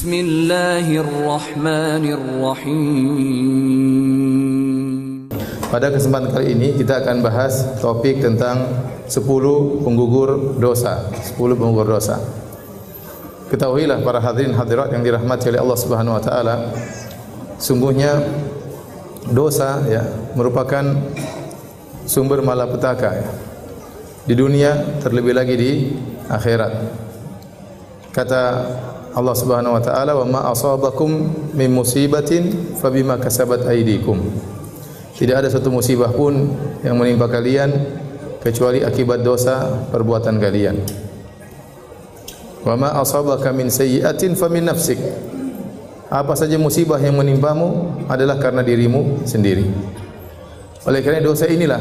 Bismillahirrahmanirrahim. Pada kesempatan kali ini kita akan bahas topik tentang 10 penggugur dosa. 10 penggugur dosa. Ketahuilah para hadirin hadirat yang dirahmati oleh Allah Subhanahu wa taala, sungguhnya dosa merupakan sumber malapetaka di dunia, terlebih lagi di akhirat. Kata Allah Subhanahu wa taala, "Wa ma asabakum min musibatin fabima kasabat aydikum." Tidak ada satu musibah pun yang menimpa kalian kecuali akibat dosa perbuatan kalian. Wa ma asabaka min sayyi'atin famin nafsik. Apa saja musibah yang menimpamu adalah karena dirimu sendiri. Oleh kerana dosa inilah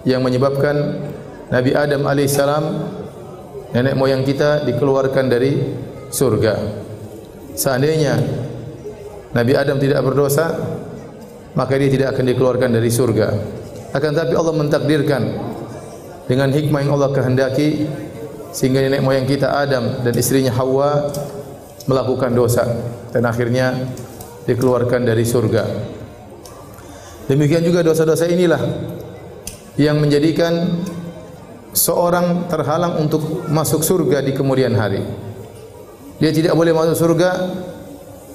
yang menyebabkan Nabi Adam alaihissalam, nenek moyang kita, dikeluarkan dari surga. Seandainya Nabi Adam tidak berdosa, maka dia tidak akan dikeluarkan dari surga. Akan tetapi Allah mentakdirkan dengan hikmah yang Allah kehendaki, sehingga nenek moyang kita Adam dan istrinya Hawa melakukan dosa dan akhirnya dikeluarkan dari surga. Demikian juga dosa-dosa inilah yang menjadikan seorang terhalang untuk masuk surga di kemudian hari. Dia tidak boleh masuk surga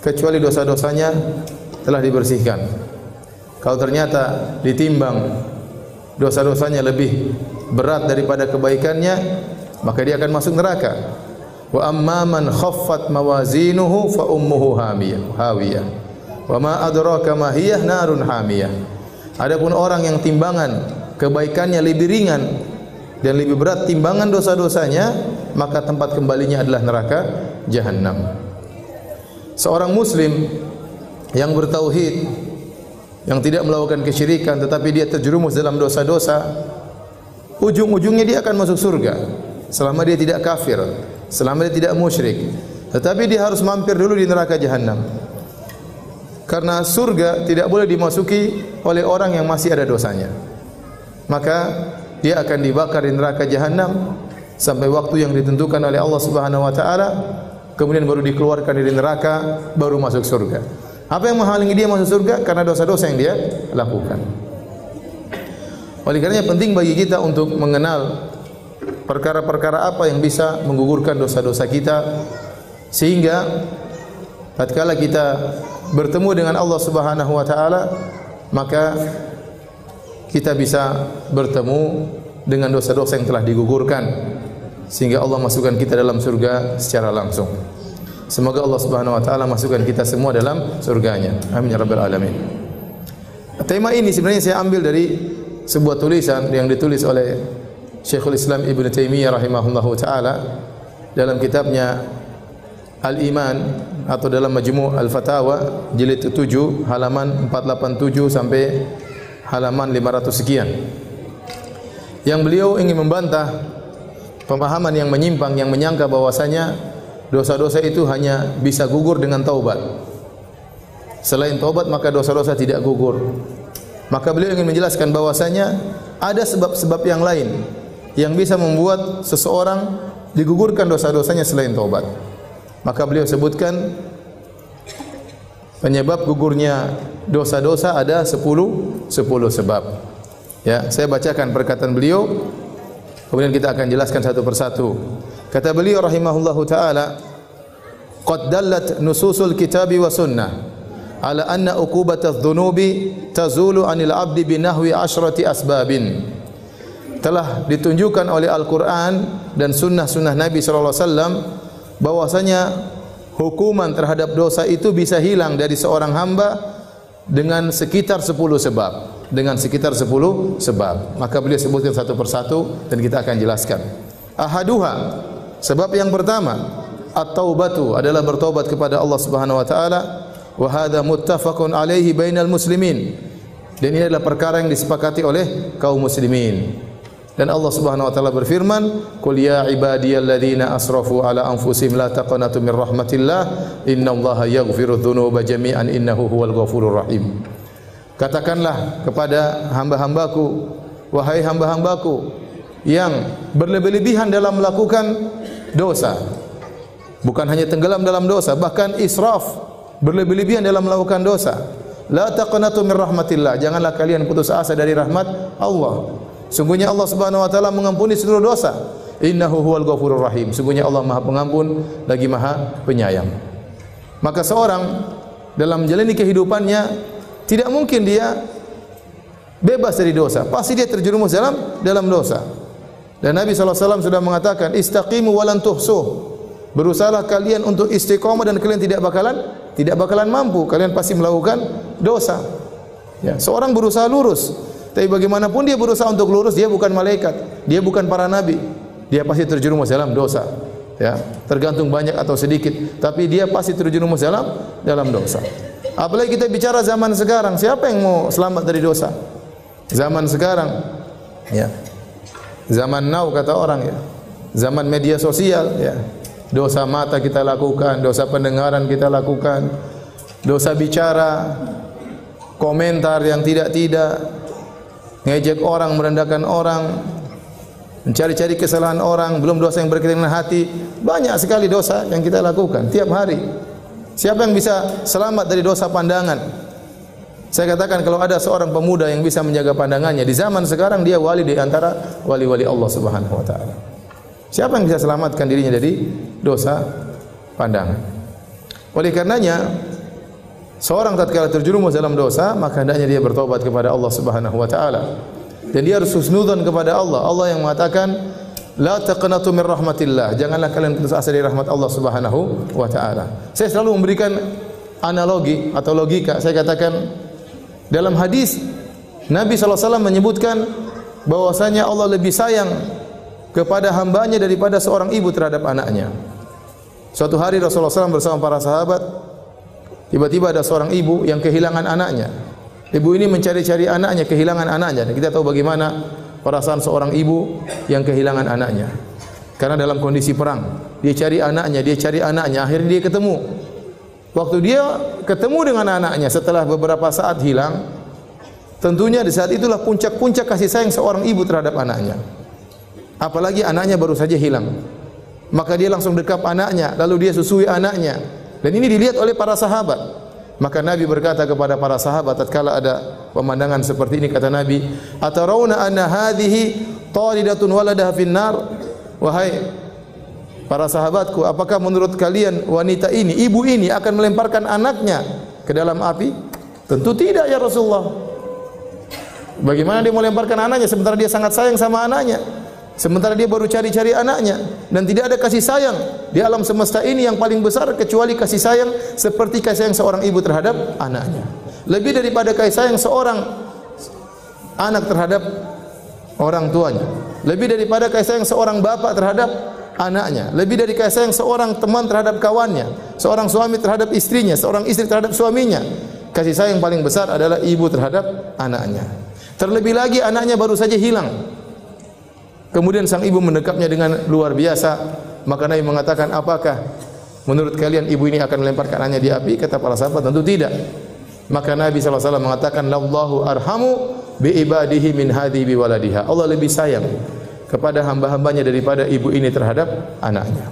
kecuali dosa-dosanya telah dibersihkan. Kalau ternyata ditimbang dosa-dosanya lebih berat daripada kebaikannya, maka dia akan masuk neraka. Wa amma man khaffat mawazinuhu fa ummuhu hawiyah. Wa ma adraka ma hiya narun hamiyah. Adapun orang yang timbangan kebaikannya lebih ringan dan lebih berat timbangan dosa-dosanya, maka tempat kembalinya adalah neraka jahanam. Seorang muslim yang bertauhid, yang tidak melakukan kesyirikan, tetapi dia terjerumus dalam dosa-dosa, ujung-ujungnya dia akan masuk surga selama dia tidak kafir, selama dia tidak musyrik. Tetapi dia harus mampir dulu di neraka jahanam, karena surga tidak boleh dimasuki oleh orang yang masih ada dosanya. Maka dia akan dibakar di neraka jahanam sampai waktu yang ditentukan oleh Allah Subhanahu wa taala, kemudian baru dikeluarkan dari neraka, baru masuk surga. Apa yang menghalangi dia masuk surga? Karena dosa-dosa yang dia lakukan. Oleh karenanya penting bagi kita untuk mengenal perkara-perkara apa yang bisa menggugurkan dosa-dosa kita, sehingga tatkala kita bertemu dengan Allah Subhanahu wa taala, maka kita bisa bertemu dengan dosa-dosa yang telah digugurkan, sehingga Allah masukkan kita dalam surga secara langsung. Semoga Allah Subhanahu wa taala masukkan kita semua dalam surganya. Amin ya rabbal alamin. Tema ini sebenarnya saya ambil dari sebuah tulisan yang ditulis oleh Syekhul Islam Ibn Taimiyah rahimahullahu taala dalam kitabnya Al-Iman atau dalam Majmu' Al-Fatawa jilid 7 halaman 487 sampai halaman 500 sekian. Yang beliau ingin membantah pemahaman yang menyimpang yang menyangka bahwasanya dosa-dosa itu hanya bisa gugur dengan taubat. Selain taubat maka dosa-dosa tidak gugur. Maka beliau ingin menjelaskan bahwasanya ada sebab-sebab yang lain yang bisa membuat seseorang digugurkan dosa-dosanya selain taubat. Maka beliau sebutkan penyebab gugurnya dosa-dosa ada 10 sebab. Ya, saya bacakan perkataan beliau, kemudian kita akan jelaskan satu persatu. Kata beliau rahimahullahu taala, "Qad dallat nususul kitabi wa sunnah ala anna uqubatadz dzunubi tazulu 'anil 'abdi binahwi 'asyrati asbabin." Telah ditunjukkan oleh Al-Qur'an dan sunnah-sunnah Nabi sallallahu alaihi wasallam bahwasanya hukuman terhadap dosa itu bisa hilang dari seorang hamba dengan sekitar 10 sebab. Dengan sekitar 10 sebab. Maka beliau sebutkan satu persatu dan kita akan jelaskan. Ahaduha, sebab yang pertama, at-taubatu adalah bertobat kepada Allah Subhanahu wa taala, wa hadza muttafaqun alaihi bainal muslimin. Dan ini adalah perkara yang disepakati oleh kaum muslimin. Dan Allah Subhanahu wa taala berfirman, "Qul ya ibadiyalladzina asrafu ala anfusihim la taqnatu min rahmatillah, innallaha yaghfiru dzunuba jami'an innahu huwal ghafurur rahim." Katakanlah kepada hamba-hambaku, wahai hamba-hambaku yang berlebih-lebihan dalam melakukan dosa, Bukan hanya tenggelam dalam dosa, bahkan israf, berlebih-lebihan dalam melakukan dosa. La taqnatu min rahmatillah, janganlah kalian putus asa dari rahmat Allah. Sungguhnya Allah Subhanahu wa taala mengampuni seluruh dosa. Innahu huwal ghafurur rahim. Sungguhnya Allah Maha Pengampun lagi Maha Penyayang. Maka seorang dalam menjalani kehidupannya tidak mungkin dia bebas dari dosa. Pasti dia terjerumus dalam dosa. Dan Nabi SAW sudah mengatakan, istaqimu walan tuhsuh. Berusahalah kalian untuk istiqomah dan kalian tidak bakalan mampu. Kalian pasti melakukan dosa. Ya, seorang berusaha lurus, tapi bagaimanapun dia berusaha untuk lurus, dia bukan malaikat, dia bukan para nabi. Dia pasti terjerumus dalam dosa. Ya, tergantung banyak atau sedikit, tapi dia pasti terjerumus dalam dosa. Apalagi kita bicara zaman sekarang, siapa yang mau selamat dari dosa? Zaman sekarang, ya, zaman now kata orang, ya, zaman media sosial, ya, dosa mata kita lakukan, dosa pendengaran kita lakukan, dosa bicara, komentar yang tidak-tidak, ngejek orang, merendahkan orang, mencari-cari kesalahan orang, belum dosa yang berkaitan dengan hati. Banyak sekali dosa yang kita lakukan tiap hari. Siapa yang bisa selamat dari dosa pandangan? Saya katakan kalau ada seorang pemuda yang bisa menjaga pandangannya di zaman sekarang, dia wali di antara wali-wali Allah Subhanahu wa taala. Siapa yang bisa selamatkan dirinya dari dosa pandangan? Oleh karenanya, seorang tatkala terjerumus dalam dosa, maka hendaknya dia bertobat kepada Allah Subhanahu wa taala. Dan dia harus husnudzon kepada Allah. Allah yang mengatakan, la taqnatu min rahmatillah. Janganlah kalian putus asa dari rahmat Allah Subhanahu wa taala. Saya selalu memberikan analogi atau logika. Saya katakan dalam hadis Nabi SAW menyebutkan bahwasanya Allah lebih sayang kepada hambanya daripada seorang ibu terhadap anaknya. Suatu hari Rasulullah SAW bersama para sahabat, tiba-tiba ada seorang ibu yang kehilangan anaknya. Ibu ini mencari-cari anaknya, kehilangan anaknya. Dan kita tahu bagaimana perasaan seorang ibu yang kehilangan anaknya. Karena dalam kondisi perang, dia cari anaknya, akhirnya dia ketemu. Waktu dia ketemu dengan anaknya setelah beberapa saat hilang, tentunya di saat itulah puncak-puncak kasih sayang seorang ibu terhadap anaknya. Apalagi anaknya baru saja hilang. Maka dia langsung dekap anaknya, lalu dia susui anaknya. Dan ini dilihat oleh para sahabat. Maka Nabi berkata kepada para sahabat tatkala ada pemandangan seperti ini, kata Nabi, "Atarawna anna hadhihi taridatun waladaha finnar?" Wahai para sahabatku, apakah menurut kalian wanita ini, ibu ini akan melemparkan anaknya ke dalam api? Tentu tidak ya Rasulullah. Bagaimana dia melemparkan anaknya sementara dia sangat sayang sama anaknya? Sementara dia baru cari-cari anaknya dan tidak ada kasih sayang di alam semesta ini yang paling besar kecuali kasih sayang seperti kasih sayang seorang ibu terhadap anaknya. Lebih daripada kasih sayang seorang anak terhadap orang tuanya. Lebih daripada kasih sayang seorang bapak terhadap anaknya. Lebih dari kasih sayang seorang teman terhadap kawannya, seorang suami terhadap istrinya, seorang istri terhadap suaminya. Kasih sayang paling besar adalah ibu terhadap anaknya. Terlebih lagi anaknya baru saja hilang. Kemudian sang ibu mendekapnya dengan luar biasa. Maka Nabi mengatakan, apakah menurut kalian ibu ini akan melemparkan anaknya di api? Kata para sahabat, tentu tidak. Maka Nabi SAW mengatakan, Lallahu arhamu bi ibadihi min hadhi bi waladiha. Allah lebih sayang kepada hamba-hambanya daripada ibu ini terhadap anaknya.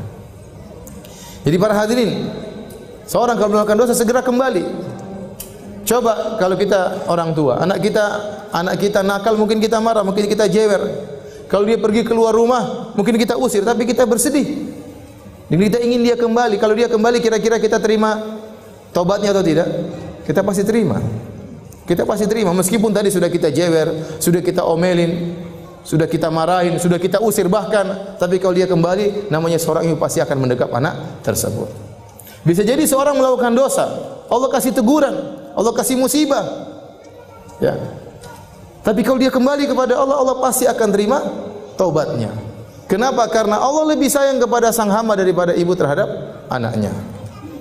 Jadi para hadirin, seorang kalau melakukan dosa segera kembali. Coba kalau kita orang tua, anak kita nakal, mungkin kita marah, mungkin kita jewer. Kalau dia pergi keluar rumah, mungkin kita usir, tapi kita bersedih. Dan kita ingin dia kembali. Kalau dia kembali, kira-kira kita terima tobatnya atau tidak? Kita pasti terima. Kita pasti terima. Meskipun tadi sudah kita jewer, sudah kita omelin, sudah kita marahin, sudah kita usir bahkan. Tapi kalau dia kembali, namanya seorang ibu pasti akan mendekap anak tersebut. Bisa jadi seorang melakukan dosa, Allah kasih teguran, Allah kasih musibah. Ya. Tapi kalau dia kembali kepada Allah, Allah pasti akan terima taubatnya. Kenapa? Karena Allah lebih sayang kepada sang hamba daripada ibu terhadap anaknya.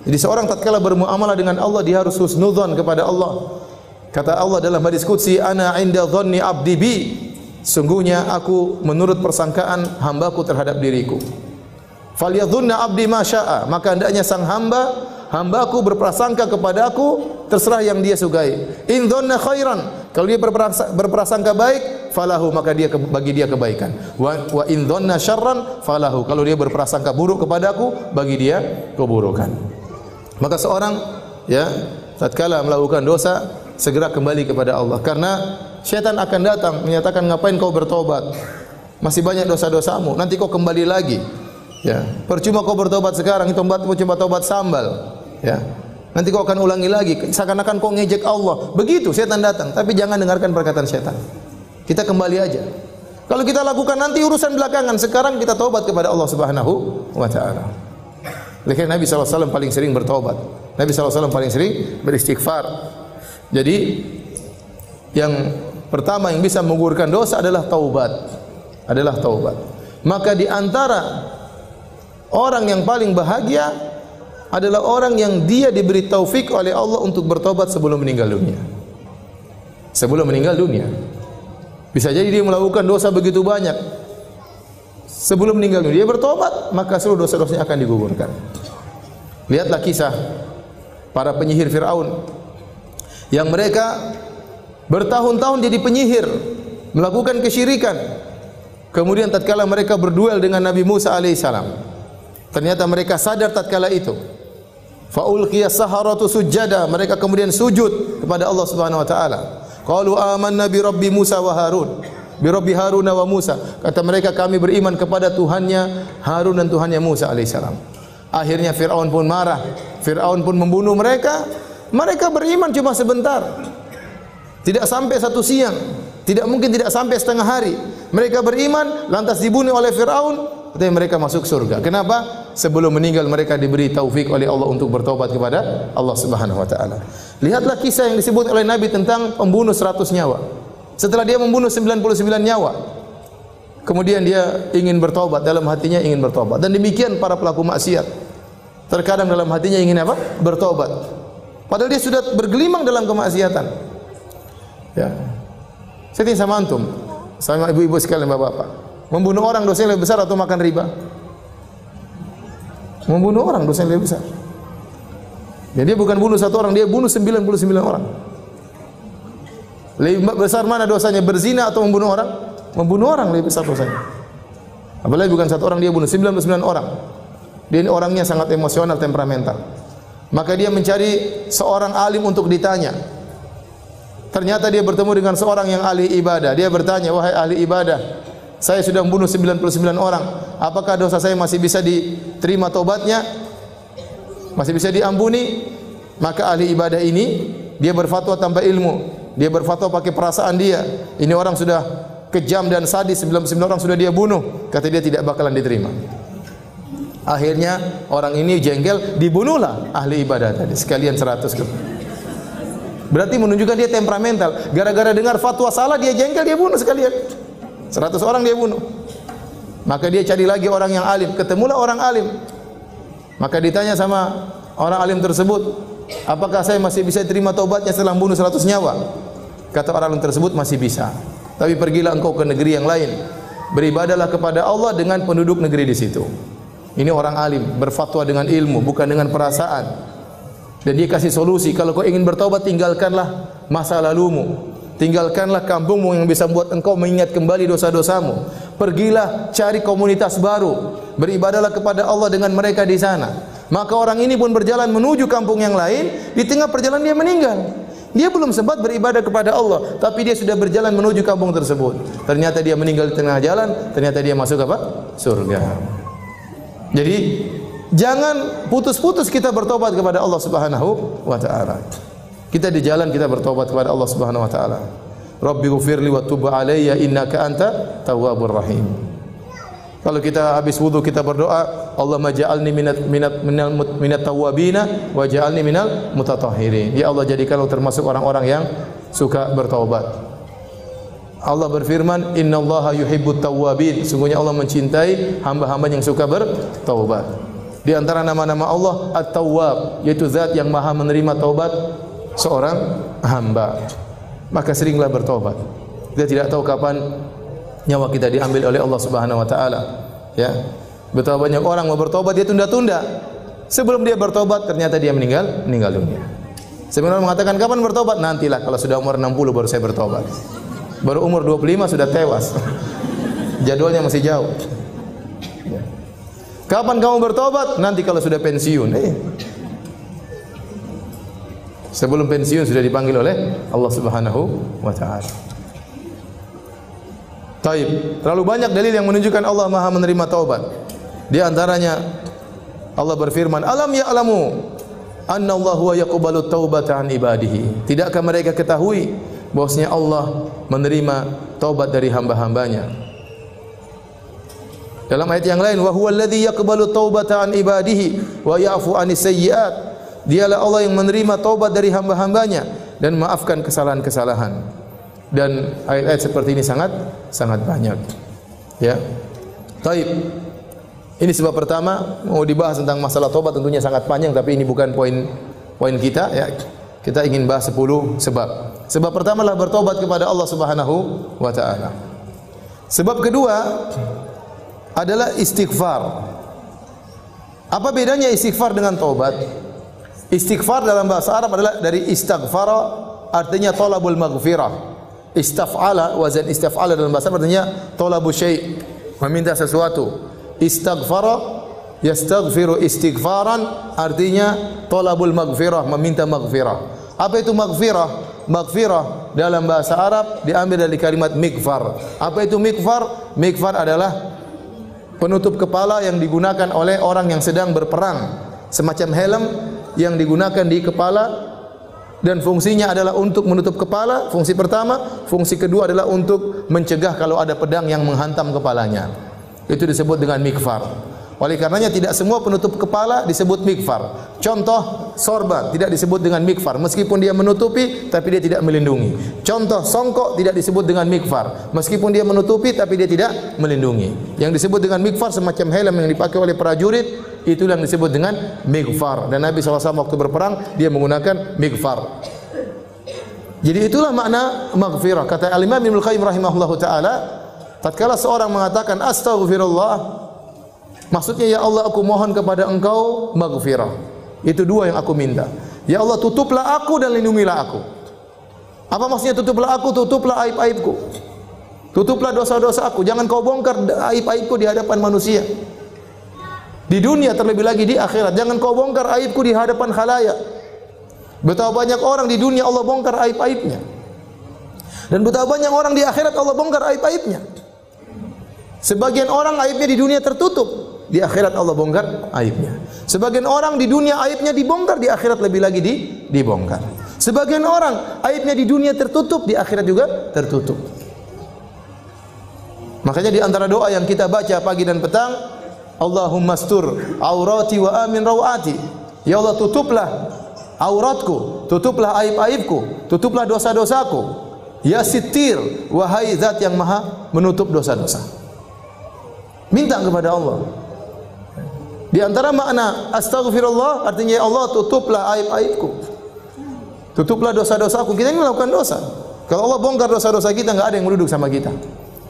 Jadi seorang tatkala bermuamalah dengan Allah, dia harus husnudzon kepada Allah. Kata Allah dalam hadis qudsi, "Ana 'inda dhanni 'abdi bi." Sungguhnya aku menurut persangkaan hambaku terhadap diriku. Falyadhunna 'abdi ma syaa. Maka hendaknya sang hambaku berprasangka kepadaku terserah yang dia sukai. In dhanna khairan, kalau dia berprasangka baik, falahu, maka bagi dia kebaikan. Wa in dhanna syarran falahu, kalau dia berprasangka buruk kepadaku, bagi dia keburukan. Maka seorang ya tatkala melakukan dosa segera kembali kepada Allah, karena syaitan akan datang menyatakan, ngapain kau bertobat? Masih banyak dosa-dosamu, nanti kau kembali lagi. Ya, percuma kau bertobat sekarang, itu cuma tobat sambal. Ya. Nanti kau akan ulangi lagi, seakan-akan kau ngejek Allah. Begitu setan datang, tapi jangan dengarkan perkataan setan. Kita kembali aja. Kalau kita lakukan nanti urusan belakangan, sekarang kita taubat kepada Allah Subhanahu wa taala. Karena Nabi SAW paling sering bertobat. Nabi SAW paling sering beristighfar. Jadi yang pertama yang bisa menggugurkan dosa adalah taubat. Adalah taubat. Maka di antara orang yang paling bahagia adalah orang yang dia diberi taufik oleh Allah untuk bertobat sebelum meninggal dunia. Sebelum meninggal dunia. Bisa jadi dia melakukan dosa begitu banyak. Sebelum meninggal dunia dia bertobat, maka seluruh dosa-dosanya akan digugurkan. Lihatlah kisah para penyihir Firaun yang mereka bertahun-tahun jadi penyihir, melakukan kesyirikan. Kemudian tatkala mereka berduel dengan Nabi Musa alaihissalam, ternyata mereka sadar tatkala itu. Faulqiya saharatu sujada, mereka kemudian sujud kepada Allah Subhanahu wa taala. Qalu amanna bi rabbi Musa wa Harun, bi rabbi Harun wa Musa. Kata mereka, kami beriman kepada Tuhannya Harun dan Tuhannya Musa alaihissalam. Akhirnya Firaun pun marah. Firaun pun membunuh mereka. Mereka beriman cuma sebentar. Tidak sampai satu siang. Tidak mungkin tidak sampai setengah hari. Mereka beriman lantas dibunuh oleh Firaun, tapi mereka masuk surga. Kenapa? Sebelum meninggal mereka diberi taufik oleh Allah untuk bertobat kepada Allah Subhanahu wa taala. Lihatlah kisah yang disebut oleh Nabi tentang pembunuh 100 nyawa. Setelah dia membunuh 99 nyawa, kemudian dia ingin bertobat, dalam hatinya ingin bertobat. Dan demikian para pelaku maksiat. Terkadang dalam hatinya ingin apa? Bertobat. Padahal dia sudah bergelimang dalam kemaksiatan. Ya. Saya tanya sama antum, sama ibu-ibu sekalian, bapak-bapak, membunuh orang dosanya lebih besar atau makan riba? Membunuh orang dosanya lebih besar. Jadi dia bukan bunuh satu orang, dia bunuh 99 orang. Lebih besar mana dosanya, berzina atau membunuh orang? Membunuh orang lebih besar dosanya. Apalagi bukan satu orang, dia bunuh 99 orang. Dia orangnya sangat emosional, temperamental. Maka dia mencari seorang alim untuk ditanya. Ternyata dia bertemu dengan seorang yang ahli ibadah. Dia bertanya, wahai ahli ibadah, saya sudah membunuh 99 orang. Apakah dosa saya masih bisa diterima tobatnya? Masih bisa diampuni? Maka ahli ibadah ini, dia berfatwa tanpa ilmu. Dia berfatwa pakai perasaan dia. Ini orang sudah kejam dan sadis, 99 orang sudah dia bunuh. Kata dia tidak bakalan diterima. Akhirnya orang ini jengkel, dibunuhlah ahli ibadah tadi. Sekalian 100. Berarti menunjukkan dia temperamental. Gara-gara dengar fatwa salah dia jengkel, dia bunuh sekalian. 100 orang dia bunuh. Maka dia cari lagi orang yang alim. Ketemulah orang alim. Maka ditanya sama orang alim tersebut, apakah saya masih bisa terima taubatnya setelah membunuh 100 nyawa? Kata orang alim tersebut, masih bisa. Tapi pergilah engkau ke negeri yang lain. Beribadahlah kepada Allah dengan penduduk negeri di situ. Ini orang alim, berfatwa dengan ilmu, bukan dengan perasaan. Dan dia kasih solusi, kalau kau ingin bertobat, tinggalkanlah masa lalumu. Tinggalkanlah kampungmu yang bisa membuat engkau mengingat kembali dosa-dosamu. Pergilah cari komunitas baru. Beribadahlah kepada Allah dengan mereka di sana. Maka orang ini pun berjalan menuju kampung yang lain. Di tengah perjalanan dia meninggal. Dia belum sempat beribadah kepada Allah, tapi dia sudah berjalan menuju kampung tersebut. Ternyata dia meninggal di tengah jalan. Ternyata dia masuk apa? Surga. Jadi jangan putus-putus kita bertobat kepada Allah Subhanahu wa taala. Kita di jalan kita bertobat kepada Allah Subhanahu wa taala. Rabbighfirli wa tub alayya innaka anta tawwabur rahim. Kalau kita habis wudu kita berdoa, Allahumma ja'alni minat tawwabina wa ja'alni minal mutatahhirin. Ya Allah, jadikanlah termasuk orang-orang yang suka bertaubat. Allah berfirman, innallaha yuhibbut tawwabin. Sungguhnya Allah mencintai hamba-hamba yang suka bertaubat. Di antara nama-nama Allah At-Tawwab, yaitu zat yang maha menerima taubat seorang hamba. Maka seringlah bertobat. Kita tidak tahu kapan nyawa kita diambil oleh Allah Subhanahu wa taala. Ya. Betapa banyak orang mau bertobat dia tunda-tunda. Sebelum dia bertobat ternyata dia meninggal dunia. Sebenarnya mengatakan kapan bertobat? Nantilah kalau sudah umur 60 baru saya bertobat. Baru umur 25 sudah tewas. Jadwalnya masih jauh. Kapan kamu bertobat? Nanti kalau sudah pensiun. Sebelum pensiun sudah dipanggil oleh Allah Subhanahu wa taala. Taib. Terlalu banyak dalil yang menunjukkan Allah Maha menerima taubat. Di antaranya Allah berfirman, "Alam ya'lamu anna Allah huwa yaqbalu taubata an ibadihi." Tidakkah mereka ketahui bahwasanya Allah menerima taubat dari hamba-hambanya? Dalam ayat yang lain, "Wa huwal ladzi yaqbalu taubata an ibadihi wa ya'fu anis sayyi'at." Dialah Allah yang menerima taubat dari hamba-hambanya dan maafkan kesalahan-kesalahan. Dan ayat-ayat seperti ini sangat banyak. Ya. Taib. Ini sebab pertama, mau dibahas tentang masalah taubat tentunya sangat panjang, tapi ini bukan poin kita ya. Kita ingin bahas 10 sebab. Sebab pertama adalah bertobat kepada Allah Subhanahu wa taala. Sebab kedua adalah istighfar. Apa bedanya istighfar dengan taubat? Istighfar dalam bahasa Arab adalah dari istaghfara, artinya talabul maghfirah. Istaf'ala, wazan istaf'ala dalam bahasa Arab artinya talabu syai', meminta sesuatu. Istaghfara yastaghfiru istighfaran, artinya talabul maghfirah, meminta maghfirah. Apa itu maghfirah? Maghfirah dalam bahasa Arab diambil dari kalimat mikfar. Apa itu mikfar? Mikfar adalah penutup kepala yang digunakan oleh orang yang sedang berperang, semacam helm yang digunakan di kepala, dan fungsinya adalah untuk menutup kepala, fungsi pertama. Fungsi kedua adalah untuk mencegah kalau ada pedang yang menghantam kepalanya. Itu disebut dengan mikfar. Oleh karenanya tidak semua penutup kepala disebut mikfar. Contoh, sorban tidak disebut dengan mikfar meskipun dia menutupi tapi dia tidak melindungi. Contoh, songkok tidak disebut dengan mikfar meskipun dia menutupi tapi dia tidak melindungi. Yang disebut dengan mikfar semacam helm yang dipakai oleh prajurit, itu yang disebut dengan mikfar. Dan Nabi SAW waktu berperang dia menggunakan mikfar. Jadi itulah makna maghfirah. Kata Al-Imam Ibnu Qayyim rahimahullahu taala, tatkala seorang mengatakan astaghfirullah, maksudnya ya Allah aku mohon kepada Engkau maghfirah. Itu dua yang aku minta. Ya Allah tutuplah aku dan lindungilah aku. Apa maksudnya tutuplah aku? Tutuplah aib-aibku. Tutuplah dosa-dosa aku. Jangan kau bongkar aib-aibku di hadapan manusia. Di dunia terlebih lagi di akhirat. Jangan kau bongkar aibku di hadapan khalayak. Betapa banyak orang di dunia Allah bongkar aib-aibnya. Dan betapa banyak orang di akhirat Allah bongkar aib-aibnya. Sebagian orang aibnya di dunia tertutup, di akhirat Allah bongkar aibnya. Sebagian orang di dunia aibnya dibongkar, di akhirat lebih lagi dibongkar. Sebagian orang aibnya di dunia tertutup, di akhirat juga tertutup. Makanya di antara doa yang kita baca pagi dan petang, Allahumma astur aurati wa amin rawati. Ya Allah tutuplah auratku, tutuplah aib-aibku, tutuplah dosa-dosaku. Ya Sittir, wahai zat yang maha menutup dosa-dosa. Minta kepada Allah. Di antara makna astaghfirullah artinya ya Allah tutuplah aib-aibku. Tutuplah dosa-dosaku. Kita ini melakukan dosa. Kalau Allah bongkar dosa-dosa kita, enggak ada yang mau duduk sama kita.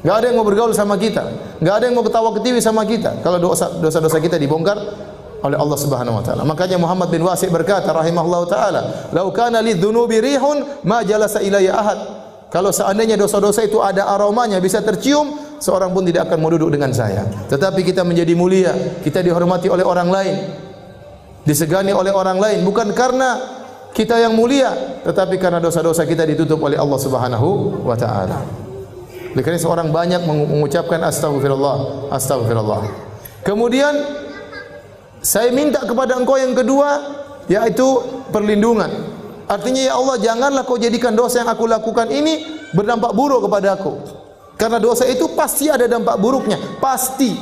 Enggak ada yang mau bergaul sama kita. Enggak ada yang mau ketawa ketiwi sama kita. Kalau dosa-dosa kita dibongkar oleh Allah Subhanahu wa taala. Makanya Muhammad bin Wasi' berkata rahimahullahu taala, "Lau kana lidzunubi rihun ma jalasa ilayya ahad." Kalau seandainya dosa-dosa itu ada aromanya, bisa tercium, seorang pun tidak akan mau duduk dengan saya. Tetapi kita menjadi mulia, kita dihormati oleh orang lain, disegani oleh orang lain, bukan karena kita yang mulia, tetapi karena dosa-dosa kita ditutup oleh Allah Subhanahu wa taala. Oleh karena seorang banyak mengucapkan astaghfirullah, astaghfirullah. Kemudian saya minta kepada Engkau yang kedua, yaitu perlindungan. Artinya ya Allah janganlah kau jadikan dosa yang aku lakukan ini berdampak buruk kepada aku. Karena dosa itu pasti ada dampak buruknya, pasti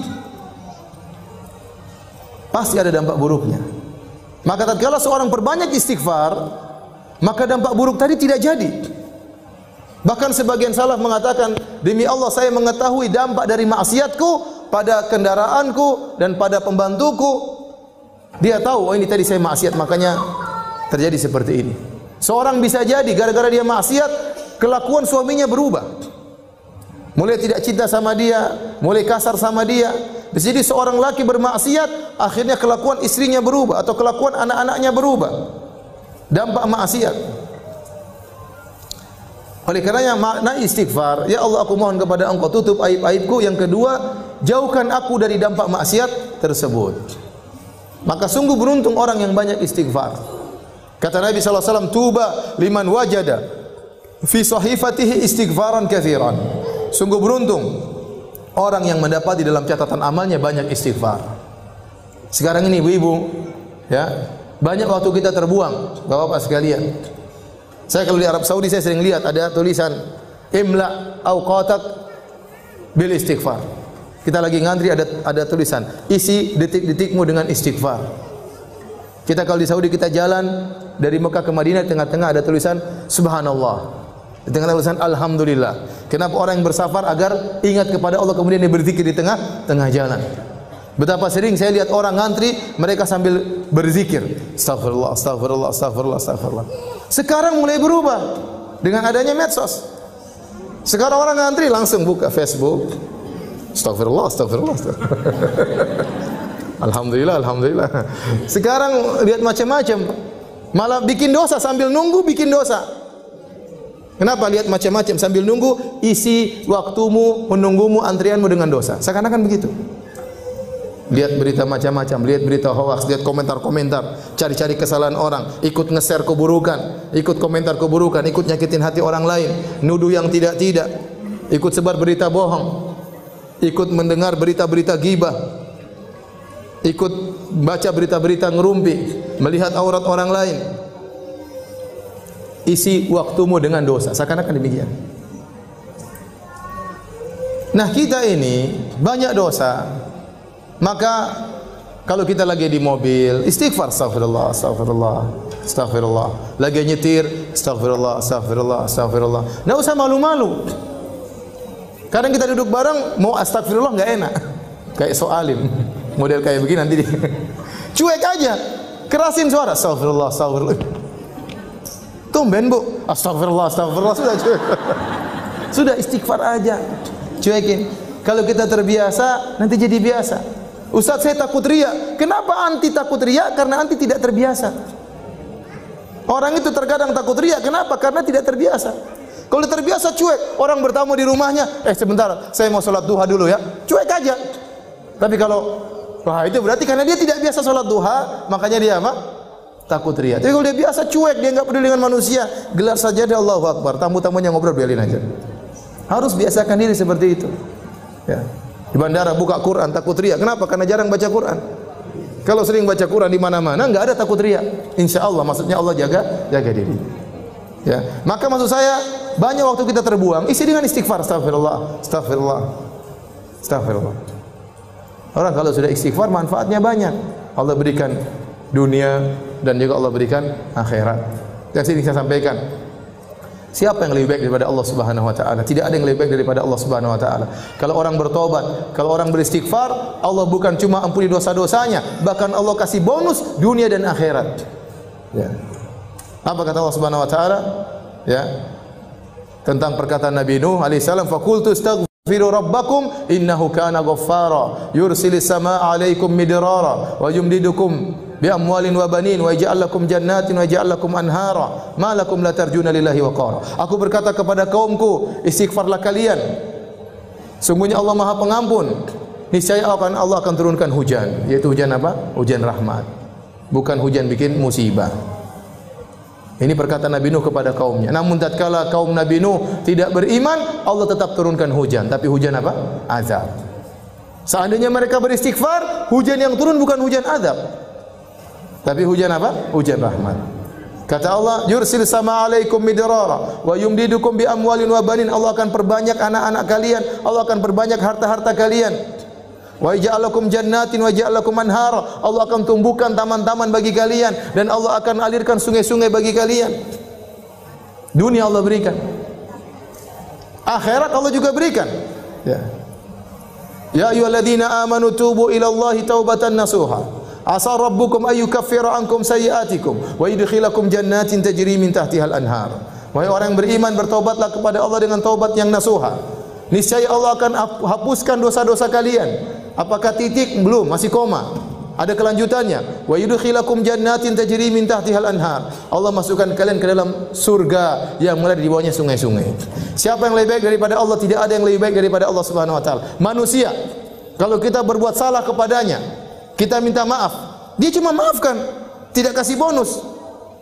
ada dampak buruknya. Maka tatkala seorang perbanyak istighfar, maka dampak buruk tadi tidak jadi. Bahkan sebagian salaf mengatakan, demi Allah saya mengetahui dampak dari maksiatku pada kendaraanku dan pada pembantuku. Dia tahu, oh ini tadi saya maksiat makanya terjadi seperti ini. Seorang bisa jadi gara-gara dia maksiat, kelakuan suaminya berubah. Mulai tidak cinta sama dia, mulai kasar sama dia. Jadi seorang laki bermaksiat, akhirnya kelakuan istrinya berubah atau kelakuan anak-anaknya berubah. Dampak maksiat. Oleh karenanya makna istighfar, ya Allah aku mohon kepada Engkau tutup aib-aibku. Yang kedua, jauhkan aku dari dampak maksiat tersebut. Maka sungguh beruntung orang yang banyak istighfar. Kata Nabi sallallahu alaihi wasallam, tuba liman wajada fi sahifatihi istighfaran katsiran. Sungguh beruntung orang yang mendapati dalam catatan amalnya banyak istighfar. Sekarang ini ibu-ibu, ya, banyak waktu kita terbuang, Bapak-bapak sekalian. Saya kalau di Arab Saudi saya sering lihat ada tulisan imla awqatak bil istighfar. Kita lagi ngantri ada tulisan isi detik-detikmu dengan istighfar. Kita kalau di Saudi kita jalan dari Mekah ke Madinah, di tengah-tengah ada tulisan subhanallah. Di tengah tulisan alhamdulillah. Kenapa orang yang bersafar agar ingat kepada Allah kemudian dia berzikir di tengah jalan. Betapa sering saya lihat orang ngantri, mereka sambil berzikir. Astagfirullah, astagfirullah, astagfirullah, astagfirullah. Sekarang mulai berubah dengan adanya medsos. Sekarang orang ngantri langsung buka Facebook. Astagfirullah, astagfirullah, astagfirullah. Alhamdulillah, alhamdulillah. Sekarang lihat macam-macam. Malah bikin dosa sambil nunggu bikin dosa. Kenapa lihat macam-macam sambil nunggu? Isi waktumu menunggumu antrianmu dengan dosa. Seakan-akan begitu. Lihat berita macam-macam, lihat berita hoax, lihat komentar-komentar, cari-cari kesalahan orang, ikut nge-share keburukan, ikut komentar keburukan, ikut nyakitin hati orang lain, nuduh yang tidak-tidak, ikut sebar berita bohong, ikut mendengar berita-berita ghibah, ikut baca berita-berita ngerumpi, melihat aurat orang lain. Isi waktumu dengan dosa, seakan-akan demikian. Nah, kita ini banyak dosa. Maka kalau kita lagi di mobil, istighfar, astagfirullah, astagfirullah, astagfirullah. Lagi nyetir, astagfirullah, astagfirullah, astagfirullah. Enggak usah malu-malu. Kadang kita duduk bareng mau astagfirullah enggak enak. Kayak soalim. Model kayak begini nanti cuek aja. Kerasin suara, astagfirullah, astagfirullah. Tumben, Bu. Astagfirullah, astagfirullah, sudah cuek. Sudah istighfar aja. Cuekin. Kalau kita terbiasa, nanti jadi biasa. Ustaz, saya takut riya. Kenapa anti takut riya? Karena anti tidak terbiasa. Orang itu terkadang takut riya. Kenapa? Karena tidak terbiasa. Kalau terbiasa cuek, orang bertamu di rumahnya, sebentar, saya mau sholat duha dulu ya. Cuek aja. Tapi kalau wah, itu berarti karena dia tidak biasa sholat duha, makanya dia apa? Takut riya. Tapi kalau dia biasa cuek, dia enggak peduli dengan manusia, gelar sajadah Allahu Akbar, tamu-tamunya ngobrol biarin aja. Harus biasakan diri seperti itu. Ya. Di bandara buka Quran takut riya. Kenapa? Karena jarang baca Quran. Kalau sering baca Quran di mana-mana enggak ada takut riya. Insyaallah, maksudnya Allah jaga diri. Ya. Maka maksud saya banyak waktu kita terbuang, isi dengan istighfar, astagfirullah, astagfirullah, astagfirullah. Orang kalau sudah istighfar manfaatnya banyak. Allah berikan dunia dan juga Allah berikan akhirat. Dan sini saya sampaikan, siapa yang lebih baik daripada Allah Subhanahu wa taala? Tidak ada yang lebih baik daripada Allah Subhanahu wa taala. Kalau orang bertobat, kalau orang beristighfar, Allah bukan cuma ampuni dosa-dosanya, bahkan Allah kasih bonus dunia dan akhirat. Ya. Apa kata Allah Subhanahu wa taala? Ya. Tentang perkataan Nabi Nuh alaihi salam, faqultu astaghfiru rabbakum innahu kana ghaffara yursilis samaa'a 'alaikum midrara wa yumdidukum bi amwalin wa banin wa yaj'al lakum jannatin wa yaj'al lakum anhara ma lakum la tarjuna lillahi waqara. Aku berkata kepada kaumku, istighfarlah kalian. Sungguhnya Allah Maha Pengampun. Niscaya Allah akan turunkan hujan, yaitu hujan apa? Hujan rahmat. Bukan hujan bikin musibah. Ini perkataan Nabi Nuh kepada kaumnya. Namun tatkala kaum Nabi Nuh tidak beriman, Allah tetap turunkan hujan, tapi hujan apa? Azab. Seandainya mereka beristighfar, hujan yang turun bukan hujan azab, tapi hujan apa? Hujan rahmat. Kata Allah, yursil sama alaikum midrara wa yumdidukum bi amwalin wa banin. Allah akan perbanyak anak-anak kalian, Allah akan perbanyak harta-harta kalian. Wa ja'alakum jannatin wa ja'alakum anhara. Allah akan tumbuhkan taman-taman bagi kalian dan Allah akan alirkan sungai-sungai bagi kalian. Dunia Allah berikan. Akhirat Allah juga berikan. Ya. Ya ayyuhalladzina amanu tubu ila Allahi taubatan nasuha. Asa rabbukum ayyukaffira ankum sayyi'atikum wa yudkhilakum jannatin tajri min tahtihal anhar. Wahai orang yang beriman, bertaubatlah kepada Allah dengan taubat yang nasuha. Niscaya Allah akan hapuskan dosa-dosa kalian. Apakah titik? Belum, masih koma. Ada kelanjutannya. Wa yudkhilakum jannatin tajri min tahtihal anhar. Allah masukkan kalian ke dalam surga yang mengalir di bawahnya sungai-sungai. Siapa yang lebih baik daripada Allah? Tidak ada yang lebih baik daripada Allah Subhanahu wa taala. Manusia, kalau kita berbuat salah kepadanya, kita minta maaf, dia cuma maafkan, tidak kasih bonus.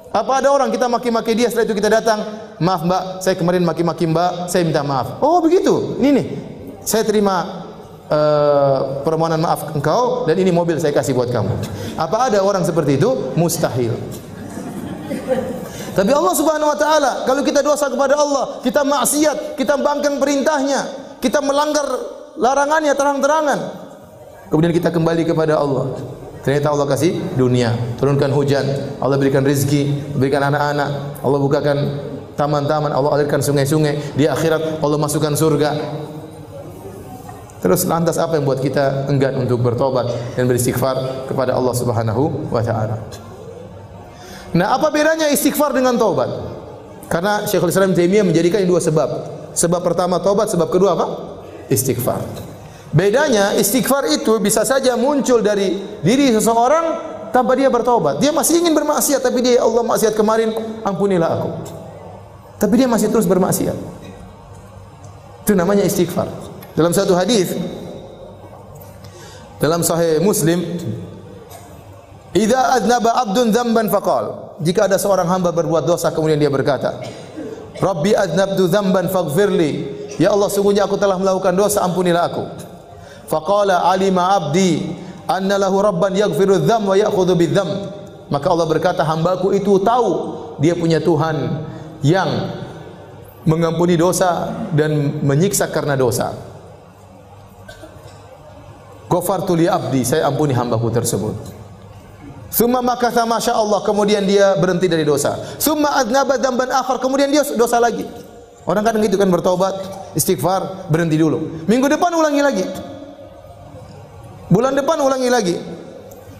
Apa ada orang kita maki-maki dia, setelah itu kita datang, maaf Mbak, saya kemarin maki-maki Mbak, saya minta maaf. Oh begitu, ini nih, saya terima permohonan maaf engkau dan ini mobil saya kasih buat kamu. Apa ada orang seperti itu? Mustahil. Tapi Allah Subhanahu wa taala, kalau kita dosa kepada Allah, kita maksiat, kita bangkang perintahnya, kita melanggar larangannya terang-terangan, kemudian kita kembali kepada Allah, ternyata Allah kasih dunia, turunkan hujan, Allah berikan rezeki, berikan anak-anak, Allah bukakan taman-taman, Allah alirkan sungai-sungai, di akhirat Allah masukkan surga. Terus lantas apa yang buat kita enggan untuk bertobat dan beristighfar kepada Allah Subhanahu wa taala? Nah, apa bedanya istighfar dengan taubat? Karena Syekhul Islam Taimiyah menjadikan dua sebab. Sebab pertama taubat, sebab kedua apa? Istighfar. Bedanya istighfar itu bisa saja muncul dari diri seseorang tanpa dia bertobat. Dia masih ingin bermaksiat tapi dia, ya Allah, maksiat kemarin, ampunilah aku. Tapi dia masih terus bermaksiat. Itu namanya istighfar. Dalam satu hadis dalam Sahih Muslim, "Idza aznaba 'abdun dzamban faqal." Jika ada seorang hamba berbuat dosa kemudian dia berkata, "Rabbi aznabtu dzamban faghfirli." Ya Allah, sungguhnya aku telah melakukan dosa, ampunilah aku. Faqala 'alima 'abdi anna lahu rabban yaghfiru dzam wa ya'khudhu bidzam. Maka Allah berkata, hambaku itu tahu dia punya Tuhan yang mengampuni dosa dan menyiksa karena dosa. Ghafartu li abdi, saya ampuni hambaku tersebut. Summa makatha masya Allah, kemudian dia berhenti dari dosa. Summa adnaba dzamban akhar, kemudian dia dosa lagi. Orang kadang gitu kan, bertobat, istighfar, berhenti dulu. Minggu depan ulangi lagi. Bulan depan ulangi lagi.